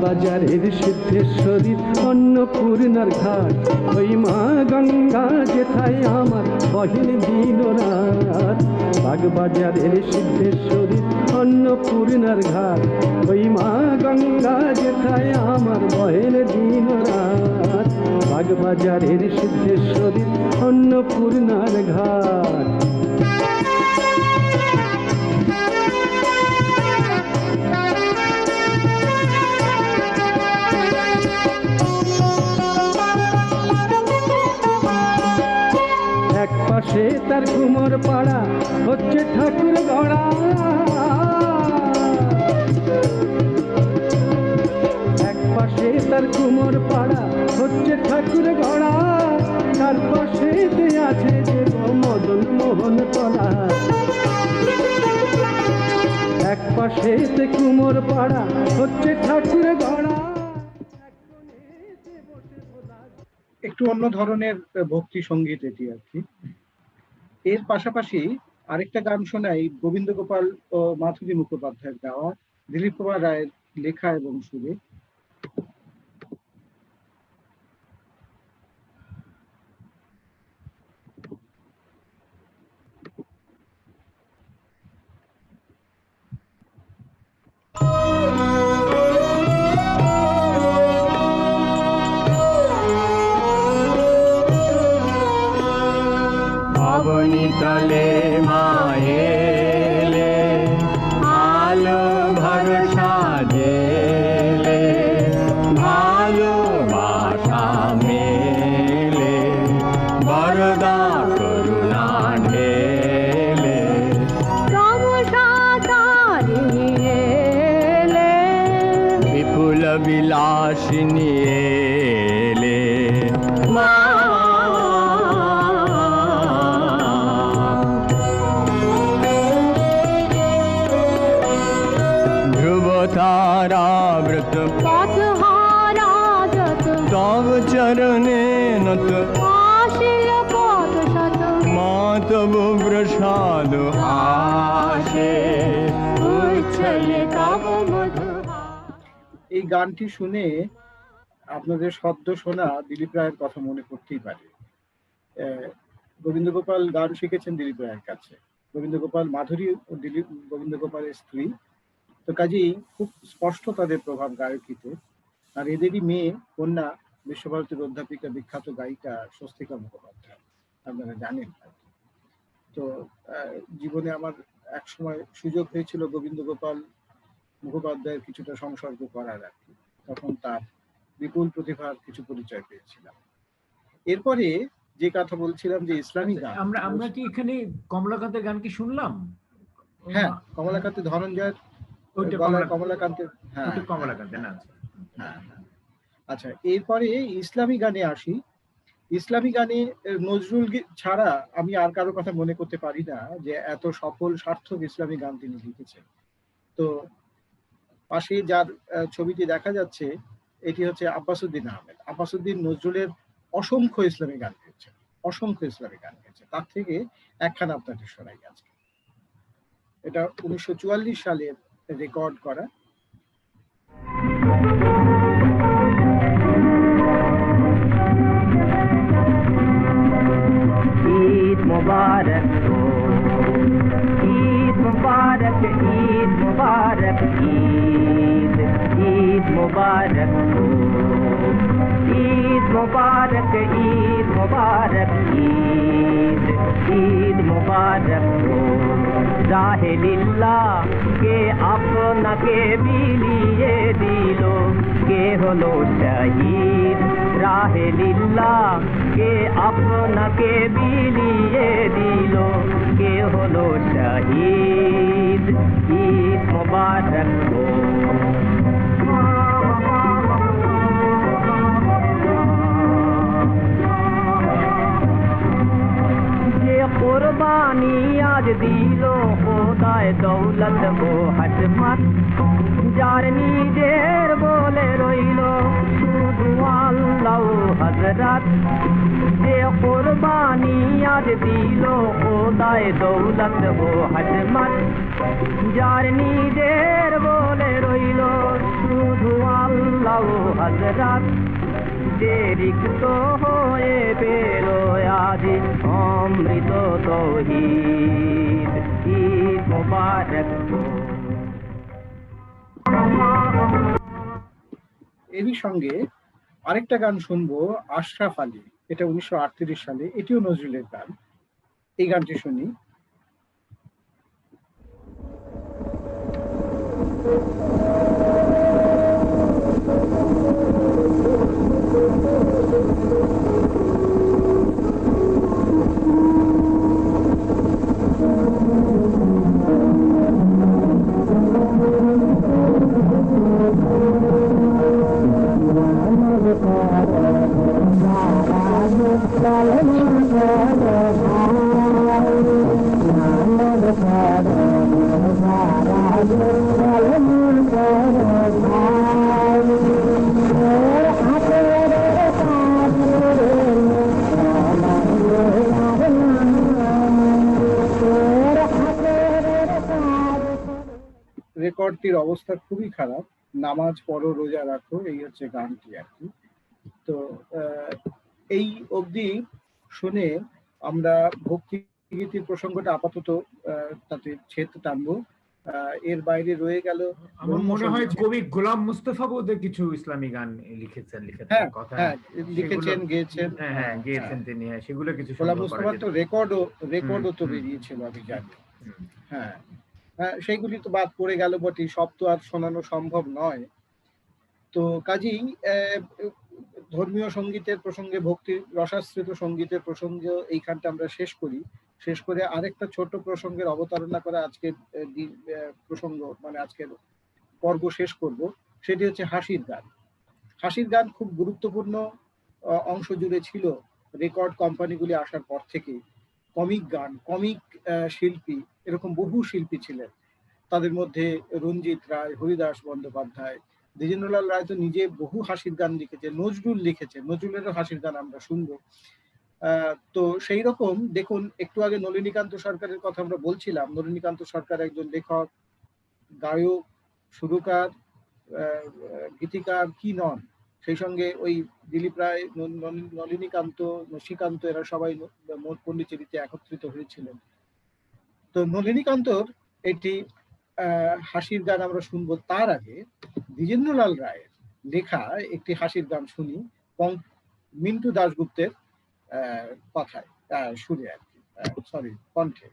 বাগবাজারের সিদ্ধেশ্বরী অন্নপূর্ণার ঘাট, ওই মা গঙ্গা যেথায় আমার বহিন দিন রাত। বাগবাজারের সিদ্ধেশ্বরী অন্নপূর্ণার ঘাট, ওই মা গঙ্গা যেথায় আমার বহিন দিন রাত। বাগবাজারের সিদ্ধেশ্বরী অন্নপূর্ণার ঘাট। এক পাশে তার কুমোর পাড়া হচ্ছে ঠাকুর গড়া, এক পাশে তার কুমোর পাড়া হচ্ছে ঠাকুর গড়া, তার পাশে আছে যে মদন মোহন তলা। এক পাশে কুমোর পাড়া হচ্ছে ঠাকুর গড়া। একটু অন্য ধরনের ভক্তি সঙ্গীত এটি আর কি। এর পাশাপাশি আরেকটা গান শোনাই গোবিন্দ গোপাল ও মাধুরী মুখোপাধ্যায়ের গাওয়া, দিলীপ কুমার রায়ের লেখা এবং সুরে। তলে মায়েলে আলো ভরসা জেলে, ভালোবাসা মেলে বরদা করুণা ঢেলে। বিপুল বিলাসিনী এলে, তারাব্রত পথহারা যত তব চরণে নত, আসিল পথ শত মা তব প্রসাদ আসে উচ্ছলে তব মধু। এই গানটি শুনে আপনাদের সদ্য শোনা দিলীপ রায়ের কথা মনে পড়তেই পারে। গোবিন্দ গোপাল গান শিখেছেন দিলীপ রায়ের কাছে। গোবিন্দ গোপাল মাধুরী ও গোবিন্দ গোপালের স্ত্রী, তো কাজেই খুব স্পষ্ট তাদের প্রভাব গায়কিতে। আর এদেরই মেয়ে কন্যা বিশ্বভারতীর অধ্যাপিকা বিখ্যাত গায়িকা স্বস্তিকা মুখোপাধ্যায়, আপনারা জানেন। তো জীবনে আমার এক সময় সুযোগ হয়েছিল গোবিন্দ গোপাল মুখোপাধ্যায়ের কিছুটা সংসর্গ করার আর কি, তখন তার বিপুল প্রতিভার কিছু পরিচয় পেয়েছিলাম। এরপরে যে কথা বলছিলাম যে ইসলামী গান, আমরা কি এখানে কমলাকান্তের গান কি শুনলাম? হ্যাঁ, কমলাকান্তের ধনঞ্জয়ের কমলাকান্তের, হ্যাঁ কমলাকান্তের না। হ্যাঁ, আচ্ছা, এরপরে ইসলামী গানে আসি। ইসলামী গানে নজরুল ছাড়া আমি আর কারো কথা মনে করতে পারি না যে এত সফল সার্থক ইসলামী গান তিনি লিখেছেন। তো পাশে যার ছবিটি দেখা যাচ্ছে এটি হচ্ছে আব্বাসউদ্দিন আহমেদ। আব্বাসউদ্দিন নজরুলের অসংখ্য ইসলামী গান গেয়েছেন, অসংখ্য ইসলামী গান গেয়েছেন। তার থেকে একখানা আপনাদের শোনাই আজকে। এটা 1944 সালের রেকর্ড করা। ঈদ মুবারক हो, ঈদ মুবারক, ঈদ মুবারক, ঈদ ঈদ মুবারক हो, ঈদ মুবারক, ঈদ মুবারক, ঈদ ঈদ মুবারক हो। রাহে লিল্লাহ কে আপনাকে বিলিয়ে দিল, কে হলো শহীদ। রাহে লিল্লাহ কে আপনাকে বিলিয়ে দিল, কে হলো শহীদ। ঈদ মুবারক हो। कुर्बानी आज दिलो खुदाए दौलत हो हजमत, जार निजेर बोले रोइलो शुधु आल्लाह हजरत। जे कुर्बानी आज दिलो खुदाए दौलत हो हजमत, যার নিজের বলে রইল শুধু আল্লাহ হযরত, যে রিক্ত হয়ে বেরোয় আজি অমৃত তৌহিদ। ঈদ মোবারক। এরই সঙ্গে আরেকটা গান শুনবো, আশরাফ আলী, এটা 1938 সালে, এটিও নজরুলের গান। এই গানটি শুনি। রেকর্ডটির অবস্থা খুবই খারাপ। নামাজ পড়ো, রোজা রাখো, এই হচ্ছে গানটি আর কি। তো এই অবধি শুনে আমরা ভক্তিগীতির প্রসঙ্গটা আপাতত তাতে ছেদ টানবো। এর বাইরে রয়ে গেল, আমার মনে হয় কবি গোলাম মুস্তাফা বোধহয় কিছু ইসলামী গান লিখেছেন, লিখেছেন, গেয়েছেন। হ্যাঁ, গেয়েছেন তিনি। সেগুলো কিছু গোলাম মুস্তাফা তো রেকর্ডও তো বেরিয়েছিল আমি জানি। হ্যাঁ, সেইগুলি তো বাদ পড়ে গেল বটে, সব তো আর শোনানো সম্ভব নয়। তো কাজেই ধর্মীয় সঙ্গীতের প্রসঙ্গে, ভক্তির রসাশ্রিত সঙ্গীতের প্রসঙ্গে এইখানটা আমরা শেষ করে আরেকটা ছোট প্রসঙ্গের অবতারণা করে আজকের প্রসঙ্গ, মানে আজকের পর্ব শেষ করব। সেটি হচ্ছে হাসির গান। হাসির গান খুব গুরুত্বপূর্ণ অংশ জুড়ে ছিল রেকর্ড কোম্পানিগুলি আসার পর থেকে। কমিক গান, কমিক শিল্পী, এরকম বহু শিল্পী ছিলেন। তাদের মধ্যে রঞ্জিত রায়, হরিদাস বন্দ্যোপাধ্যায়, দ্বিজেন্দ্রলাল রায় তো নিজে বহু হাসির গান লিখেছে, নজরুল লিখেছে, নজরুলেরও হাসির গান আমরা শুনবো। তো সেই রকম দেখুন, একটু আগে নলিনীকান্ত সরকারের কথা আমরা বলছিলাম। নলিনীকান্ত সরকার একজন লেখক, গায়ক, সুরকার, গীতিকার কি নন। সেই সঙ্গে ওই দিলীপ রায়, নলিনীকান্ত, নশীকান্ত, এরা সবাই পন্ডিচেরিতে একত্রিত হয়েছিলেন। তো নলিনীকান্তর এটি হাসির গান আমরা শুনবো। তার আগে দ্বিজেন্দ্রলাল রায়ের লেখা একটি হাসির গান শুনি, মিন্টু দাশগুপ্তের কথায়, সুরে আর কি, সরি, কণ্ঠে।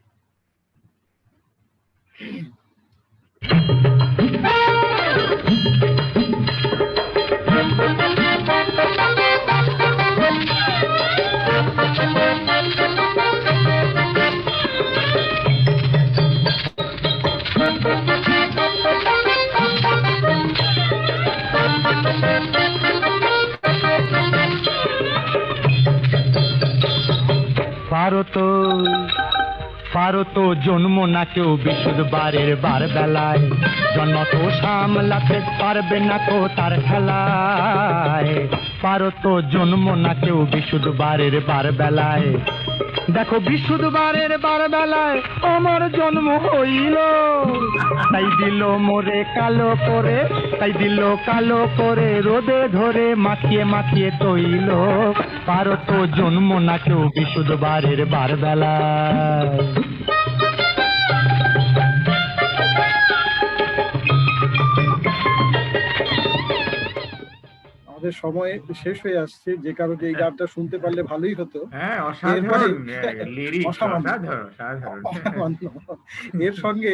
পারো তো জন্ম না কেউ বিশুদ্ধবারের বার বেলায়, জন্ম তো সামলাতে পারবে না তো তার খেলায়। পারো তো জন্ম না কেউ বিশুদ্ধবারের বার বেলায়, দেখো বিশুদ্ধবারের বার বেলায় আমার জন্ম হইল, তাই দিল মোরে কালো করে, তাই দিল কালো করে, রোদে ধরে মাখিয়ে মাখিয়ে তৈল। পারো তো জন্ম না কেউ বিশুদ্ধবারের বার বেলায়। আমাদের সময় শেষ হয়ে আসছে, যে কারণে এই গানটা শুনতে পারলে ভালোই হতো। এর সঙ্গে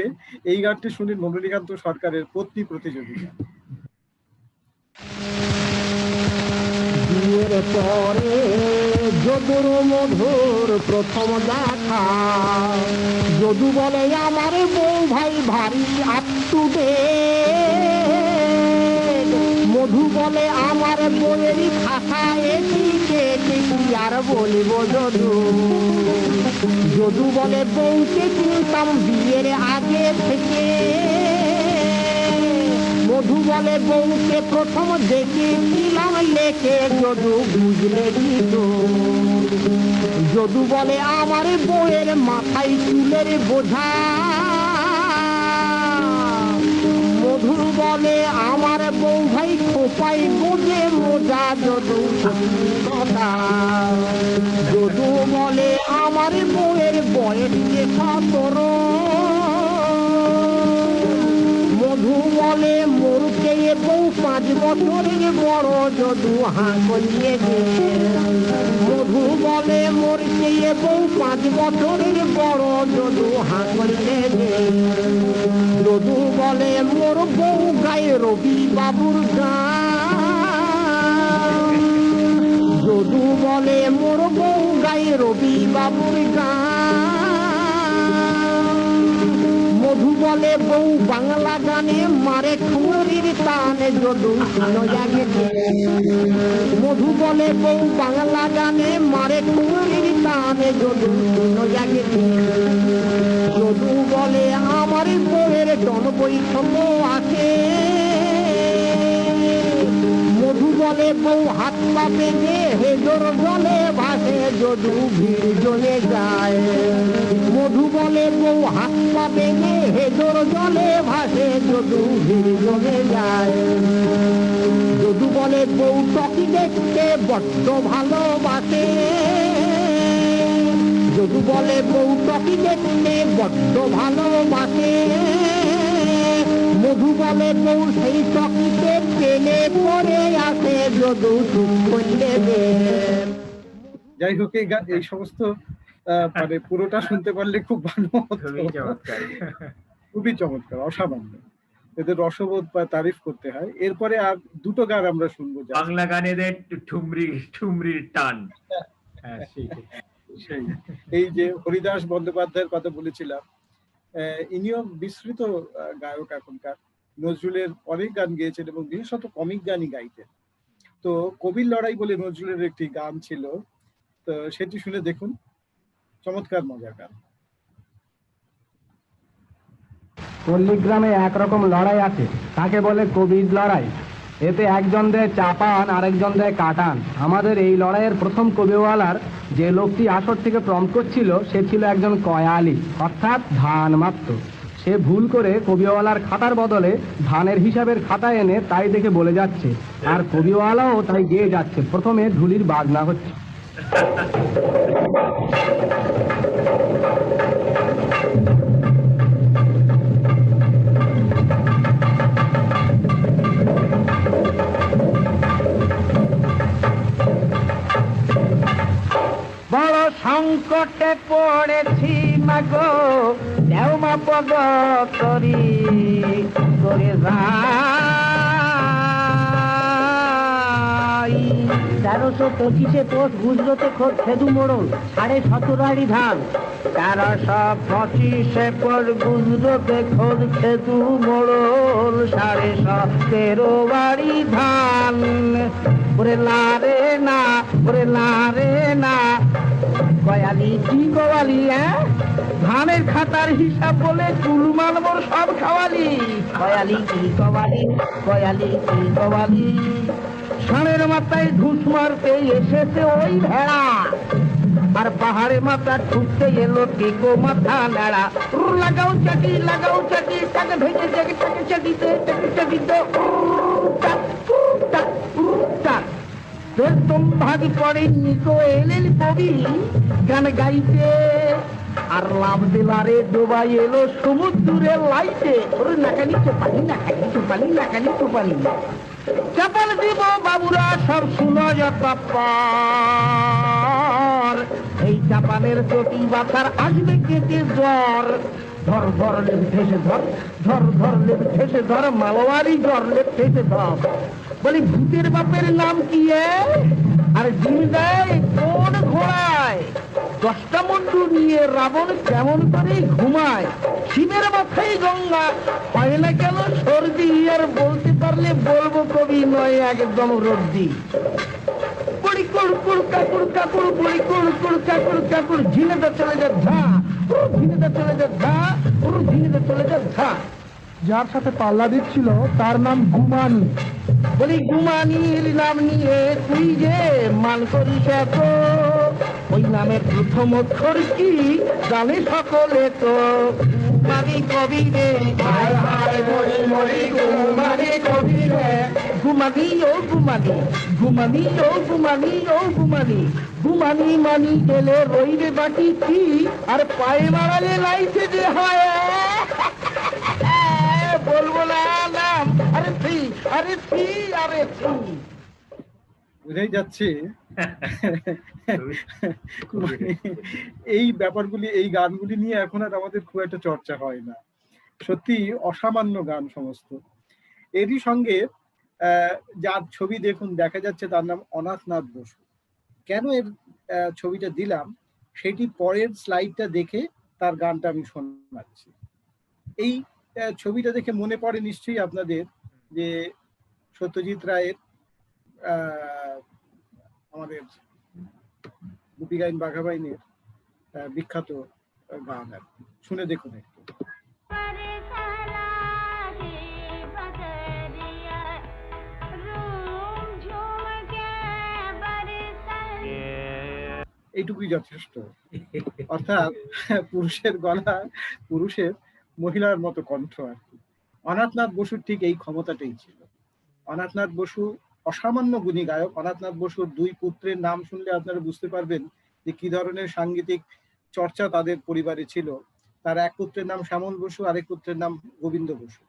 এই গানটি শুনি নলিনীকান্ত সরকারের পত্নী প্রতিযোগিতা। বিয়ের পরে যদুর মধুর প্রথম দেখা, যদু বলে আমার বউ ভাই ভারী আপ টু ডেট, মধু বলে আমার বইয়েরই খাতা এদিকে কি আর বলিব যদু। যদু বলে বউকে চিনতাম বিয়ের আগে থেকে, মধু বলে বউকে প্রথম দেখেছিলাম লেখে, যদু বুঝলে কিছু। যদু বলে আমার বউয়ের মাথায় চুলের বোঝা, মধু বলে আমার বউ ভাই খোপাই বোঝে মোজা যদু সত্যি কথা। যদু বলে আমার বউয়ের বয়স যে 17। মধু বলে মোর চেয়ে বউ 5 বছরের বড় যদু হাঁ করিয়ে দে। মধু বলে মোর চেয়ে বউ 5 বছরের বড় যদু হাঁ করিয়ে দে। যদু বলে মোর বউ গায়ে রবি বাবুর গান। যদু বলে মোর বউ গায়ে রবি বাবুর গান। মধু বলে বউ বাংলা গানে মারে ঠুমরির টানে যদু শুনো জাগে। মধু বলে বউ বাংলা গানে মারে ঠুমরির টানে যদু শুনো জাগে। যদু বলে আমার বউয়ের জন বৈষম্য আছে। মধু বলে বউ হাত পা বেঁধে হেজর জলে ভাসে যদু ভিড় জলে যায়। মধু বলে বউ হাত পা বেঁধে হেজর জলে ভাসে যদু ভিড় জলে যায়। যদু বলে বউ টকি দেখতে বড্ড ভালোবাসে। যদু বলে বউ টকি দেখতে বড্ড ভালোবাসে। মধু বলে বউ সেই টকিতে পেলে পরে আসে যদু চুপ করলে দে। যাই হোক এই সমস্ত মানে পুরোটা শুনতে পারলে খুব ভালো হতো। খুবই চমৎকার, অসামান্য। এদের রসবোধ বা তারিফ করতে হয়। এরপরে আর দুটো গান আমরা শুনবো বাংলা গানেদের ঠুমরির টান। সেই এই যে হরিদাস বন্দ্যোপাধ্যায়ের কথা বলেছিলাম, ইনিও বিস্তৃত গায়ক এখনকার। নজরুলের অনেক গান গেয়েছেন এবং বিশেষত কমিক গানই গাইতেন। তো কবির লড়াই বলে নজরুলের একটি গান ছিল, তো সেটি শুনে দেখুন, চমৎকার মজার গান। পল্লীগ্রামে একরকম লড়াই আছে, তাকে বলে কবির লড়াই। এতে একজন দেয় চাপান, আরেকজন দেয় কাটান। আমাদের এই লড়াইয়ের প্রথম কবিওয়ালার যে লোকটি আসর থেকে প্রম্পট করছিল সে ছিল একজন কয়ালি, অর্থাৎ ধান মাত্র। সে ভুল করে কবিওয়ালার খাতার বদলে ধানের হিসাবের খাতা এনে তাই দেখে বলে যাচ্ছে, আর কবিওয়ালাও তাই গেয়ে যাচ্ছে। প্রথমে ঢুলির বাজনা হচ্ছে। বড় সংকটে পড়েছি মাগো, দেও মা পদ তরি করে যাই। 1325 পোষ গুজরতে খোদ খেদু মোড়ল 17.5 ধান। 1325 পোষ গুজরতে খোদ খেদু মোড়ল 17.5 ধান। ওরে লারে না, ওরে লারে না, কয়ালি কি কয়ালি, ধানের খাতার হিসাব বলে চুলমান মোর সব খাওয়ালি। কয়ালি কি কয়ালি, কয়ালি কি কয়ালি। ষাঁড়ের মাথায় ঢুস মারতে এসেছে ওই ভেড়া, আর পাহাড়ে মাথা ঠুকতে এলো টেকো মাথা নেড়া। লাগাও চাটি, লাগাও চাটি, তাকে ভেঙে যাকে তাকে চাটিতে, তাকে চাটিতে তোর ভাগ পড়ে নিকো এলেন কবি গান গাইতে। আর লাভ দিলারে ডোবাই এলো সমুদ্রে লাইতে। ওরে নাকানি চোপালি, নাকানি চোপালি, নাকানি চোপালি। চাপাল দিব বাবুরা সব শুনো যতপর, এই চাপালের চটি বাতার আসবে কেটে জ্বর। ধর ধর লেপ ঠেসে ধর, ধর ধর লেপ ঠেসে ধর, মালোয়ারি জ্বর লেপ ঠেসে ধর। বলি ভূতের বাপের নাম কি? আর ডিম দেয় কোন ঘোড়ায়? 10টা মুন্ডু নিয়ে রাবণ কেমন করে ঘুমায়। শিবের মাথায় গঙ্গা, হয় না কেন সর্দি? আর বলতে পারলে বলবো কবি নয় একদম রদ্দি। কুড়ি কুড় কুড় কাকুর কাকুর, কুড়ি কুড় কুড় কাকুর কাকুর, ঝিনেতে চলে যা ধা, ঝিনেতে চলে যা ধা, ঝিনেতে চলে যা ধা। যার সাথে পাল্লা দিচ্ছিল তার নাম গুমানি। বলি গুমানির নাম নিয়ে তুই যে মান করিস এত, ওই নামের প্রথম অক্ষর কি জানে সকলে তো? ঘুমাবি কবি রে, হায় হায় মরি মরি ঘুমাবি কবি রে, ঘুমাবি ও ঘুমাবি, ঘুমাবি ও ঘুমাবি ও ঘুমাবি, ঘুমাবি মানি গেলে রইবে বাকি কি, আর পায়ে মারালে লাইছে যে হয় বলবো না নাম, আরে ফি আরে ফি আরে ফি। বুঝাই যাচ্ছে এই ব্যাপারগুলি, এই গানগুলি নিয়ে এখন আর আমাদের খুব একটা চর্চা হয় না। সত্যি অসামান্য গান সমস্ত। এরই সঙ্গে যার ছবি দেখুন দেখা যাচ্ছে তার নাম অনাথনাথ বসু। কেন এর ছবিটা দিলাম সেটি পরের স্লাইডটা দেখে তার গানটা আমি শোনাচ্ছি। এই ছবিটা দেখে মনে পড়ে নিশ্চয়ই আপনাদের যে সত্যজিৎ রায়ের আমাদের গুপি গাইন বাঘা বাইনের বিখ্যাত গান, আর শুনে দেখুন একটু। এইটুকুই যথেষ্ট। অর্থাৎ পুরুষের গলা, পুরুষের মহিলার মতো কণ্ঠ আর কি। অনাথনাথ বসুর ঠিক এই ক্ষমতাটাই ছিল। অনাথনাথ বসু অসামান্য গুণী গায়ক। অনাথনাথ বসুর দুই পুত্রের নাম শুনলে আপনারা বুঝতে পারবেন যে কি ধরনের সাংগীতিক চর্চা তাদের পরিবারে ছিল। তার এক পুত্রের নাম শ্যামল বসু, আরেক পুত্রের নাম গোবিন্দ বসু,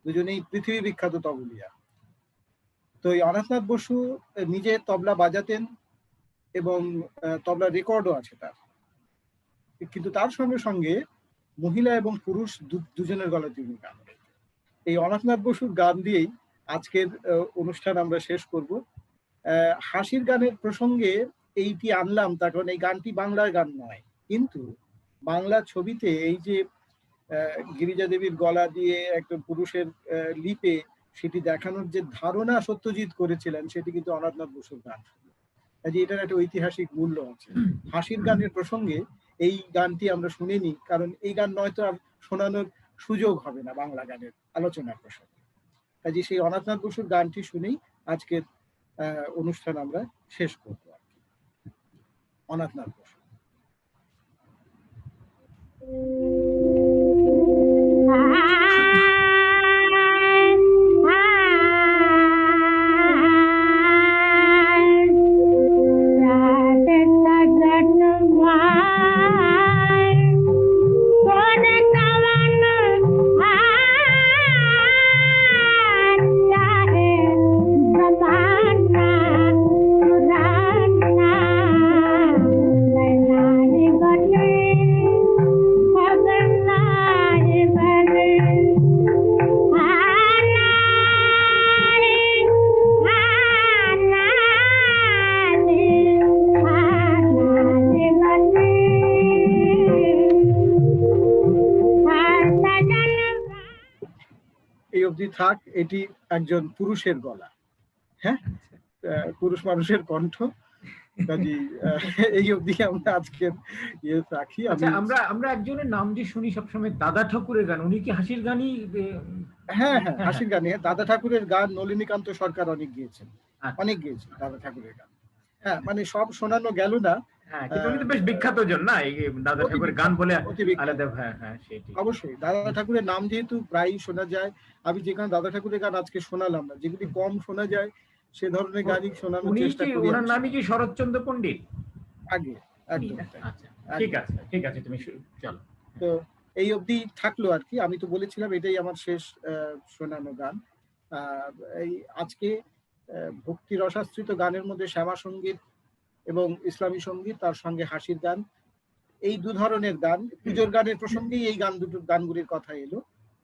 দুজনেই পৃথিবী বিখ্যাত তবলিয়া। তো এই অনাথনাথ বসু নিজে তবলা বাজাতেন এবং তবলা রেকর্ডও আছে তার, কিন্তু তার সঙ্গে সঙ্গে মহিলা এবং পুরুষ দুজনের গলায় তিনি গান। এই অনাথনাথ বসুর গান দিয়েই আজকের অনুষ্ঠান আমরা শেষ করব। হাসির গানের প্রসঙ্গে এইটি আনলাম তার কারণ এই গানটি বাংলার গান নয়, কিন্তু বাংলা ছবিতে এই যে গিরিজা দেবীর গলা দিয়ে একজন পুরুষের লিপে সেটি দেখানোর যে ধারণা সত্যজিৎ করেছিলেন সেটি কিন্তু অনাথনাথ বসুর গান। এটার একটা ঐতিহাসিক মূল্য আছে। হাসির গানের প্রসঙ্গে এই গানটি আমরা শুনিনি, কারণ এই গান নয়তো আর শোনানোর সুযোগ হবে না বাংলা গানের আলোচনার প্রসঙ্গে। কাজে সেই অনাথনাথ বসুর গানটি শুনেই আজকের অনুষ্ঠান আমরা শেষ করবো আর কি। অনাথনাথ বসু। থাক, এটি একজন পুরুষের গলা, হ্যাঁ, পুরুষ মানুষের কণ্ঠ। এই অবধি আমরা আজকে রাখি। আমরা একজনের নাম যে শুনি সবসময়, দাদা ঠাকুরের গান। উনি কি হাসির গানই? হ্যাঁ হ্যাঁ, হাসির গানে দাদা ঠাকুরের গান নলিনীকান্ত সরকার অনেক গেয়েছেন, অনেক গেয়েছেন দাদা ঠাকুরের গান। হ্যাঁ, মানে সব শোনানো গেল না। হ্যাঁ, কিন্তু উনি তো বেশ বিখ্যাত জন না, এই দাদা ঠাকুরের গান বলে আলাদা। হ্যাঁ হ্যাঁ, সেটি অবশ্যই। দাদা ঠাকুরের নাম যেহেতু প্রায়ই শোনা যায়, আমি যেখানে দাদা ঠাকুরের গান আজকে শোনালাম না, যেগুলি কম শোনা যায় সে ধরনের গানই শোনানোর চেষ্টা করি। ওনার নামই কি শরৎচন্দ্র পণ্ডিত? আগে একদম। আচ্ছা, ঠিক আছে ঠিক আছে, তুমি চলো। তো এই অবধি থাকলো আর কি। আমি তো বলেছিলাম এটাই আমার শেষ শোনানো গান। এই আজকে ভক্তি রসাশ্রিত গানের মধ্যে শ্যামা সঙ্গীত এবং ইসলামী সঙ্গীত, তার সঙ্গে হাসির গান, এই দু ধরনের গান। পুজোর গানের প্রসঙ্গেই এই গানগুলির কথা এলো।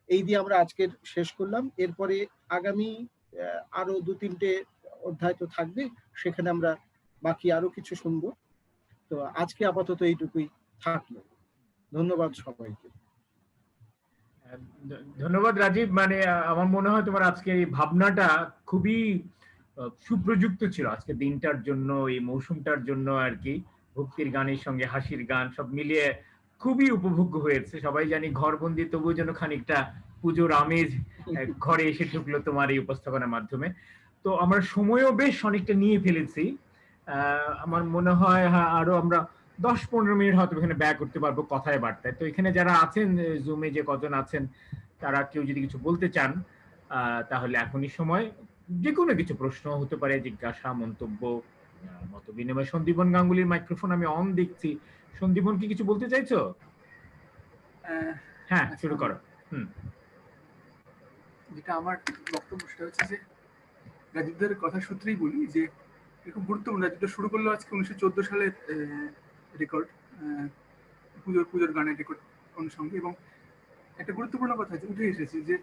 এই দিয়ে আমরা আজকের শেষ করলাম। এরপরে আগামী আরো 2-3টে অধ্যায় তো থাকবে, সেখানে আমরা বাকি আরো কিছু শুনবো। তো আজকে আপাতত এইটুকুই থাকলো। ধন্যবাদ সবাইকে। ধন্যবাদ রাজীব। মানে আমার মনে হয় তোমার আজকে এই ভাবনাটা খুবই সুপ্রযুক্ত ছিল আজকে দিনটার জন্য, এই মৌসুমটার জন্য আর কি। ভক্তির গানের সঙ্গে হাসির গান সব মিলিয়ে খুবই উপভোগ্য হয়েছে। সবাই জানি ঘরবন্দি, তবুও যেন খানিকটা পুজোর আমেজ ঘরে এসে ঢুকলো তোমার এই উপস্থাপনার মাধ্যমে। তো আমরা সময়ও বেশ অনেকটা নিয়ে ফেলেছি। আমার মনে হয় আরো আমরা 10-15 মিনিট হয়তো এখানে ব্যয় করতে পারবো কথায় বার্তায়। তো এখানে যারা আছেন জুমে, যে কজন আছেন, তারা কেউ যদি কিছু বলতে চান তাহলে এখনই সময়। যে কোনো কিছু প্রশ্ন হতে পারে, জিজ্ঞাসা, মন্তব্য, মত বিনিময়। সন্দীপন গাঙ্গুলির মাইক্রোফোন আমি অন দেখছি। সন্দীপন কি কিছু বলতে চাইছো? হ্যাঁ, শুরু করো। যেটা আমার বক্তব্য সেটা হচ্ছে যে রাজীবদের কথা সূত্রেই বলি যে খুব গুরুত্বপূর্ণ। রাজীবদা শুরু করলো আজকে 1914 সালের রেকর্ড, পুজোর গানের রেকর্ড অনুষঙ্গে, এবং একটা গুরুত্বপূর্ণ কথা উঠে এসেছে যে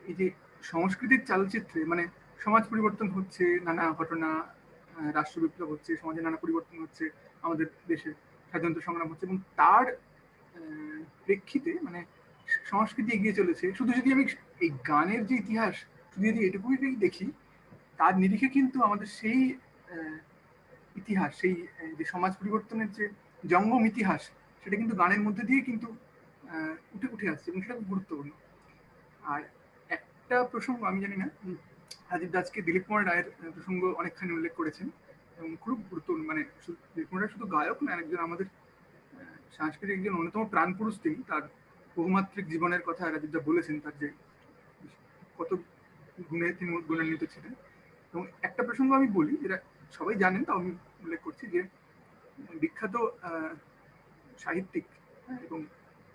এই যে সংস্কৃতির চালচিত্রে মানে সমাজ পরিবর্তন হচ্ছে, নানা ঘটনা, রাষ্ট্র বিপ্লব হচ্ছে, সমাজে নানা পরিবর্তন হচ্ছে, আমাদের দেশে স্বাধীনতা সংগ্রাম হচ্ছে, এবং তার প্রেক্ষিতে মানে সংস্কৃতি এগিয়ে চলেছে। শুধু যদি আমি এই গানের যে ইতিহাস শুধু যদি এটুকুই দেখি, তার নিরিখে কিন্তু আমাদের সেই ইতিহাস, সেই যে সমাজ পরিবর্তনের যে জঙ্গম ইতিহাস, সেটা কিন্তু গানের মধ্যে দিয়ে কিন্তু উঠে আসছে, এবং সেটা খুব গুরুত্বপূর্ণ। আর একটা প্রসঙ্গ, আমি জানি না রাজীব দাসকে দিলীপ কুমার রায়ের প্রসঙ্গ অনেকখানি উল্লেখ করেছেন, এবং খুব গুরুত্বপূর্ণ। মানে দিলীপ কুমার রায় শুধু গায়ক না, একজন আমাদের সাংস্কৃতিক একজন অন্যতম প্রাণ পুরুষ। তিনি তার বহুমাত্রিক জীবনের কথা রাজীবদা বলেছেন, তার যে কত গুণে তিনি গুণান্বিত ছিলেন। এবং একটা প্রসঙ্গ আমি বলি, যেটা সবাই জানেন, তাও আমি উল্লেখ করছি, যে বিখ্যাত সাহিত্যিক এবং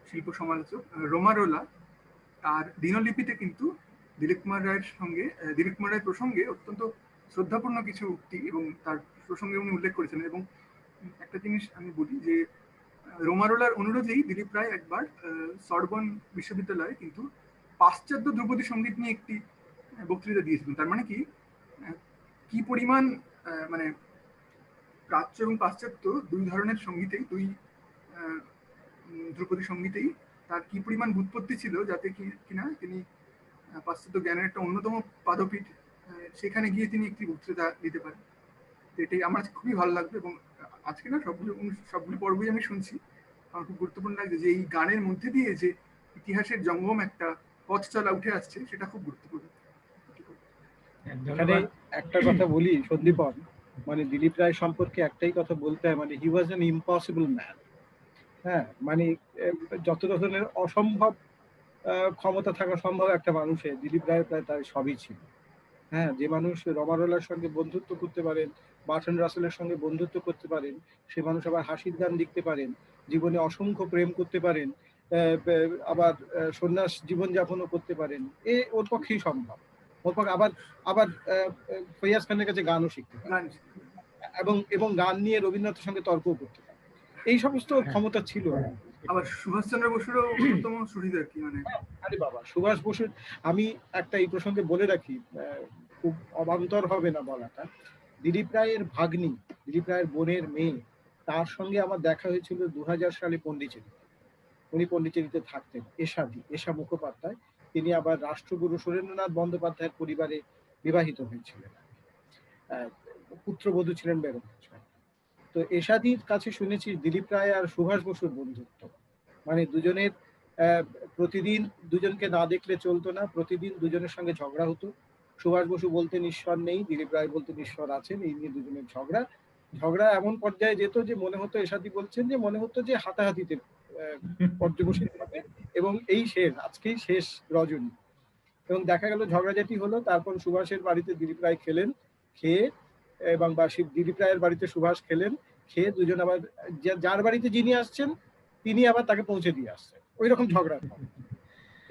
শিল্প সমালোচক রোমারোলা তার দিনলিপিতে কিন্তু দিলীপ কুমার রায়ের প্রসঙ্গে অত্যন্ত শ্রদ্ধাপূর্ণ কিছু উক্তি এবং তার প্রসঙ্গে উনি উল্লেখ করেছেন। এবং একটা জিনিস আমি বলি যে রোমারোলার অনুরোধেই দিলীপ রায় একবার সরবন বিশ্ববিদ্যালয়ে কিন্তু পাশ্চাত্য ধ্রুপদী সঙ্গীত নিয়ে একটি বক্তৃতা দিয়েছিলেন। তার মানে কি পরিমাণ মানে প্রাচ্য এবং পাশ্চাত্য দুই ধরনের সঙ্গীতেই, দুই ধ্রুপদী সঙ্গীতেই তার কি পরিমাণ ব্যুৎপত্তি ছিল, যাতে কিনা তিনি পাশ্চাত্য জ্ঞানের একটা অন্যতম পাদপীঠ, সেখানে গিয়ে তিনি একটি বক্তৃতা দিতে পারেন। এটাই আমার খুবই ভালো লাগবে, এবং আজকে না সবগুলো পর্বই আমি শুনছি, আমার খুব গুরুত্বপূর্ণ লাগছে যে এই গানের মধ্যে দিয়ে যে ইতিহাসের জঙ্গম একটা পথ চলা উঠে আসছে, সেটা খুব গুরুত্বপূর্ণ। এখানে একটা কথা বলি সন্দীপন, মানে দিলীপ রায় সম্পর্কে একটাই কথা বলতে হয়, মানে হি ওয়াজ অ্যান ইম্পসিবল ম্যান। হ্যাঁ, মানে যত ধরনের অসম্ভব ক্ষমতা থাকা সম্ভব একটা মানুষের, দিলীপ রায় প্রায় তার সবই ছিল। হ্যাঁ, যে মানুষ রমারোলার সঙ্গে বন্ধুত্ব করতে পারেন, বার্টন রাসেলের সঙ্গে বন্ধুত্ব করতে পারেন, সে মানুষ আবার হাসির গান লিখতে পারেন, জীবনে অসংখ্য প্রেম করতে পারেন, আবার সন্ন্যাস জীবনযাপনও করতে পারেন, ওর পক্ষেই সম্ভব। ওর পক্ষে আবার ফৈয়াজ খানের কাছে গানও শিখতে পারেন, এবং গান নিয়ে রবীন্দ্রনাথের সঙ্গে তর্কও করতে পারেন। এই সমস্ত ক্ষমতা ছিল। আবার সুভাষচন্দ্র বসুরও অন্যতম সুবিধা কি, মানে আরে বাবা, সুভাষ বসুর আমি একটা এই প্রসঙ্গে বলে রাখি, খুব অবান্তর হবে না বলাটা, দিলীপ রায়ের ভাগ্নি, দিলীপ রায়ের বোনের মেয়ে, তার সঙ্গে আমার দেখা হয়েছিল 2000 সালে পন্ডিচেরিতে। উনি পন্ডিচেরিতে থাকতেন, এশা মুখোপাধ্যায়। তিনি আবার রাষ্ট্রগুরু সুরেন্দ্রনাথ বন্দ্যোপাধ্যায়ের পরিবারে বিবাহিত হয়েছিলেন, পুত্রবধূ ছিলেন বেগম। তো এশাদির কাছে শুনেছি দিলীপ রায় আর সুভাষ বসুর বন্ধুত্ব, মানে দুজনের প্রতিদিন দুজনকে না দেখলে চলতো না, প্রতিদিন দুজনের সঙ্গে ঝগড়া হতো। সুভাষ বসু বলতেন ঈশ্বর নেই, দিলীপ রায় বলতেন ঈশ্বর আছেন, এই নিয়ে দুজনের ঝগড়া এমন পর্যায়ে যেত যে মনে হতো, এশাদি বলছেন যে মনে হতো যে হাতাহাতিতে পর্যবসিত হবে, এবং আজকেই শেষ রজনী। এবং দেখা গেল ঝগড়াঝাটি হলো, তারপর সুভাষের বাড়িতে দিলীপ রায় খেলেন, খেয়ে এবং দিলীপ রায়ের বাড়িতে সুভাষ খেলেন, খেয়ে দুজন আবার যার বাড়িতে যিনি আসছেন তিনি আবার তাকে পৌঁছে দিয়ে আসছেন, ওই রকম ঝগড়া।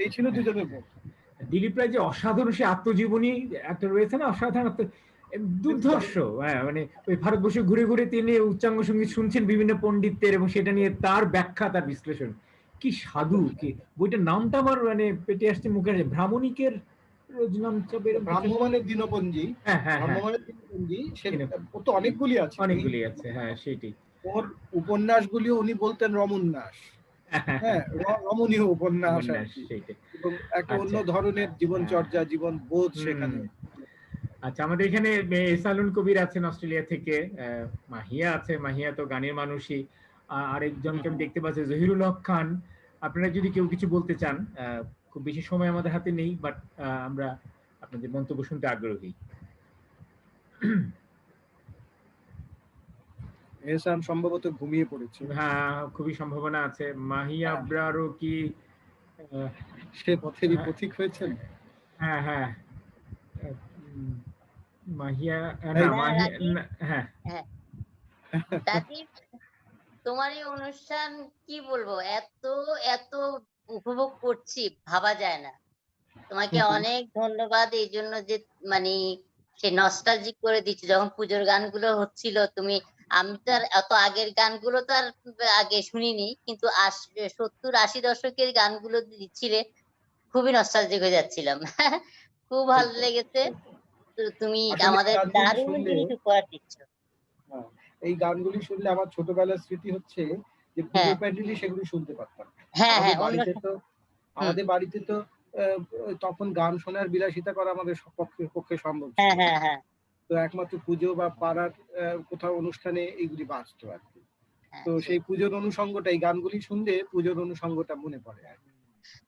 এই ছিল দুজনের মধ্যে। দিলীপ রায় যে অসাধারণ সে আত্মজীবনী একটা রয়েছে না, অসাধারণ দুর্ধর্ষ, মানে ওই ভারতবর্ষে ঘুরে ঘুরে তিনি উচ্চাঙ্গ সঙ্গীত শুনছেন বিভিন্ন পণ্ডিতদের, এবং সেটা নিয়ে তার ব্যাখ্যা, তার বিশ্লেষণ, কি সাধু। কি বইটার নামটা আমার মানে পেটে আসছে মুখে, ভ্রামণিকের ভ্রাম্যমাণের দিনপঞ্জি। ও তো অনেকগুলি আছে। হ্যাঁ, সেটাই। ওর উপন্যাসগুলিও উনি বলতেন রমন্যাস, হ্যাঁ, রমণীয় উপন্যাস, এবং একটা অন্য ধরনের জীবনচর্যা, জীবন বোধ সেখানে। আচ্ছা, আমাদের এখানে সালুন কবির আছেন অস্ট্রেলিয়া থেকে, মাহিয়া আছে, মাহিয়া তো গানের মানুষই। আরেকজনকে আমি দেখতে পাচ্ছি জহিরুল হক খান। আপনারা যদি কেউ কিছু বলতে চান, খুব বেশি সময় আমাদের হাতে নেই, বাট আমরা আপনাদের মন্তব্য শুনতে আগ্রহী। এহসান সম্ভবত ঘুমিয়ে পড়েছে। হ্যাঁ, খুবই সম্ভাবনা আছে। মাহি আবরারও কি সে পথেরই পথিক হয়েছেন? হ্যাঁ হ্যাঁ, উম, মাহিয়া এই না হ্যাঁ মাহিয়া রাজীব, হ্যাঁ হ্যাঁ রাজীব, তোমার এই অনুষ্ঠান কি বলবো, এত এত উপভোগ করছি ভাবা যায় না। তোমাকে অনেক ধন্যবাদ এই জন্য যে মানে সে নস্টালজিক করে দিচ্ছে। যখন পুজোর গানগুলো হচ্ছিল তুমি, আমি তো আর অত আগের গানগুলো তো আর আগে শুনিনি, কিন্তু 70-80 দশকের গানগুলো দিচ্ছিলে, খুবই নস্টালজিক হয়ে যাচ্ছিলাম। খুব ভালো লেগেছে। তো তুমি আসলে আমাদের গানগুলি দারুণ শুনলে, জিনিস উপহার দিচ্ছ। হ্যাঁ, এই গানগুলি শুনলে আমার ছোটবেলার স্মৃতি হচ্ছে যে পুজোর প্যান্ডেলই সেগুলি শুনতে পারতাম। হ্যাঁ আমাদের হ্যাঁ, অন্য বাড়িতে তো আমাদের বাড়িতে তো তখন গান শোনার বিলাসিতা করা আমাদের পক্ষে সম্ভব ছিল হ্যাঁ না। হ্যাঁ হ্যাঁ তো একমাত্র পুজো বা পাড়ার কোথাও অনুষ্ঠানে এইগুলি বাজতো আর কি। তো সেই পুজোর অনুষঙ্গটা, এই গানগুলি শুনলে পুজোর অনুষঙ্গটা মনে পড়ে আর কি।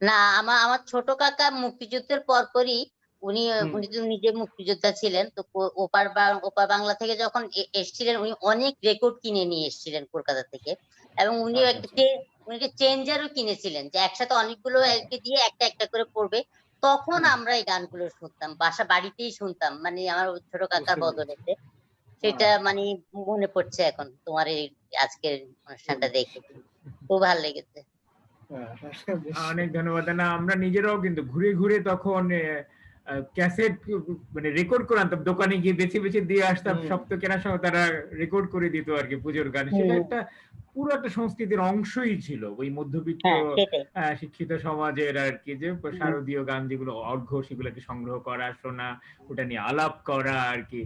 না, আমার ছোট কাকা মুক্তিযুদ্ধের পরপরই উনি উনি তো নিজে মুক্তিযোদ্ধা ছিলেন, তো ওপার বাংলা থেকে যখন এসছিলেন, উনি অনেক রেকর্ড কিনে নিয়ে এসেছিলেন কলকাতা থেকে, এবং উনি উনি চেঞ্জারও কিনেছিলেন, যে একসাথে অনেকগুলো দিয়ে একটা একটা করে পড়বে। তখন আমরা এই গানগুলো শুনতাম, বাড়িতেই শুনতাম, মানে আমার ছোট কাকার বদলেতে। সেটা মানে মনে পড়ছে এখন তোমার এই আজকের অনুষ্ঠানটা দেখে, খুব ভালো লেগেছে। অনেক ধন্যবাদ। না আমরা নিজেরাও কিন্তু ঘুরে ঘুরে তখন ক্যাসেট মানে রেকর্ড করে আনতাম, দোকানে গিয়ে বেছে বেছে দিয়ে আসতাম, সব তো কেনার সময় তারা রেকর্ড করে দিত আর কি পুজোর গান। সেটা একটা পুরো একটা সংস্কৃতির অংশই ছিল ওই মধ্যবিত্ত শিক্ষিত সমাজের আর কি, যে শারদীয় গান যেগুলো অর্ঘ্য, সেগুলোকে সংগ্রহ করা, শোনা, ওটা নিয়ে আলাপ করা আর কি।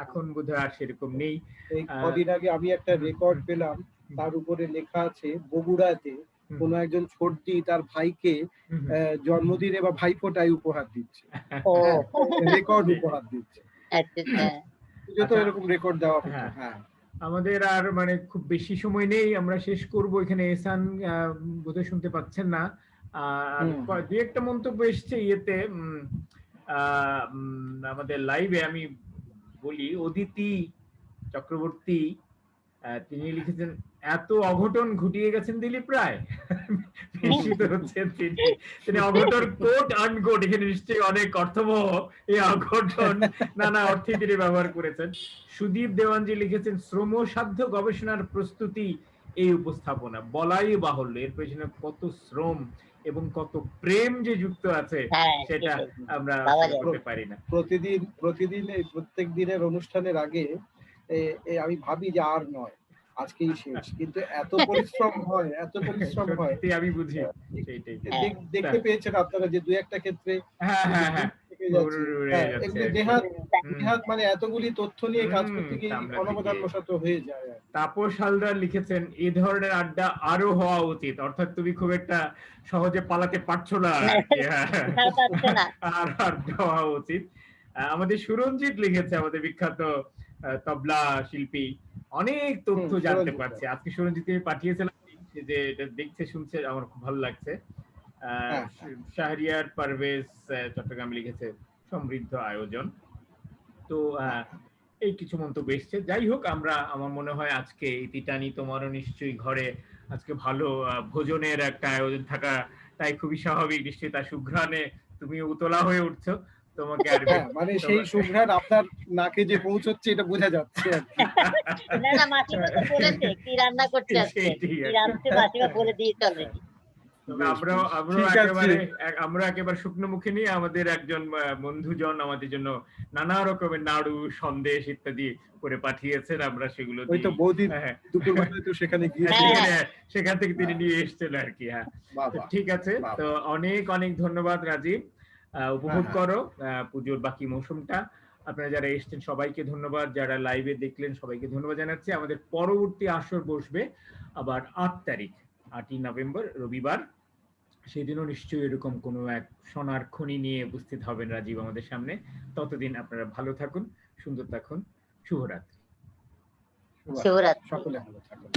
এখন বোধহয় আর সেরকম নেই। এই কদিন আগে আমি একটা রেকর্ড পেলাম, তার উপরে লেখা আছে বগুড়াতে কোন একজন ছোটদি তার ভাইকে জন্মদিনে বা ভাইফোঁটায় উপহার দিচ্ছে, রেকর্ড উপহার দিচ্ছে। পুজো তো এরকম রেকর্ড দেওয়া হতো। হ্যাঁ, আমাদের আর মানে খুব বেশি সময় নেই, আমরা শেষ করব এখানে। এহসান বোধহয় শুনতে পাচ্ছেন না। আর দু একটা মন্তব্য এসছে ইয়েতে আমাদের লাইভে, আমি বলি। অদিতি চক্রবর্তী তিনি লিখেছেন, এত অঘটন ঘটিয়ে গেছেন দিলীপ রায়। বিস্মিত হচ্ছেন তিনি অঘটন কোট আনকোট, এখানে নিশ্চয়ই অনেক অর্থবহ এই অঘটন নানা অর্থে তিনি ব্যবহার করেছেন। সুদীপ দেওয়ানজি লিখেছেন, শ্রমসাধ্য গবেষণার প্রস্তুতি এই উপস্থাপনা, বলাই বাহুল্য। এর পেছনে কত শ্রম এবং কত প্রেম যে যুক্ত আছে সেটা আমরা বলতে পারি না। প্রতিদিন এই প্রত্যেক দিনের অনুষ্ঠানের আগে আমি ভাবি যে আর নয়, আজকেই শেষ, কিন্তু এত পরিশ্রম হয়, এত পরিশ্রম হয়, আমি বুঝি। দেখতে পেয়েছেন আপনারা যে দুই একটা ক্ষেত্রে নেহাত মানে এতগুলি তথ্য নিয়ে কাজ করতে গিয়ে অনবদান হয়ে যায়। তাপস হালদার লিখেছেন, এই ধরনের আড্ডা আরো হওয়া উচিত, অর্থাৎ তুমি খুব একটা সহজে পালাতে পারছো না, আর আড্ডা হওয়া উচিত। আমাদের সুরঞ্জিত লিখেছে, আমাদের বিখ্যাত তবলা শিল্পী, অনেক তথ্য জানতে পারছে আজকে। সুরঞ্জিত পাঠিয়েছিলাম, যে এটা দেখছে শুনছে, আমার খুব ভালো লাগছে। শাহরিয়ার পারভেজ চট্টগ্রাম লিখেছে, সমৃদ্ধ আয়োজন। তো এই কিছু মন্তব্য এসছে। যাই হোক, আমার মনে হয় আজকে ইতিটানি, তোমারও নিশ্চয়ই ঘরে আজকে ভালো ভোজনের একটা আয়োজন থাকা, তাই খুবই স্বাভাবিক নিশ্চয়ই তার সুঘ্রাণে তুমি উতলা হয়ে উঠছো। তোমাকে আর মানে সেই সুঘ্রাণ আপনার নাকে যে পৌঁছচ্ছে এটা বোঝা যাচ্ছে। না না, মাসিমা তো বলেছে কি রান্না করতে আসছে, কি রাঁধতে মাসিমা বলে দিয়েছে অলরেডি। আমরা একেবারে শুকনো মুখে নিয়ে আমাদের একজন বন্ধুজন আমাদের জন্য নানা রকমের নাড়ু, সন্দেশ ইত্যাদি করে পাঠিয়েছেন, আমরা সেগুলো সেখান থেকে তিনি নিয়ে এসছেন আর কি। হ্যাঁ, ঠিক আছে। তো অনেক অনেক ধন্যবাদ রাজীব। উপভোগ করো পুজোর বাকি মৌসুমটা। আপনারা যারা এসছেন সবাইকে ধন্যবাদ, যারা লাইভে দেখলেন সবাইকে ধন্যবাদ জানাচ্ছি। আমাদের পরবর্তী আসর বসবে আবার 8ই নভেম্বর রবিবার। সেদিনও নিশ্চয়ই এরকম কোনো এক সোনার খনি নিয়ে উপস্থিত হবেন রাজীব আমাদের সামনে। ততদিন আপনারা ভালো থাকুন, সুন্দর থাকুন। শুভরাত্রি। শুভরাত্রি। সকলে ভালো থাকুন।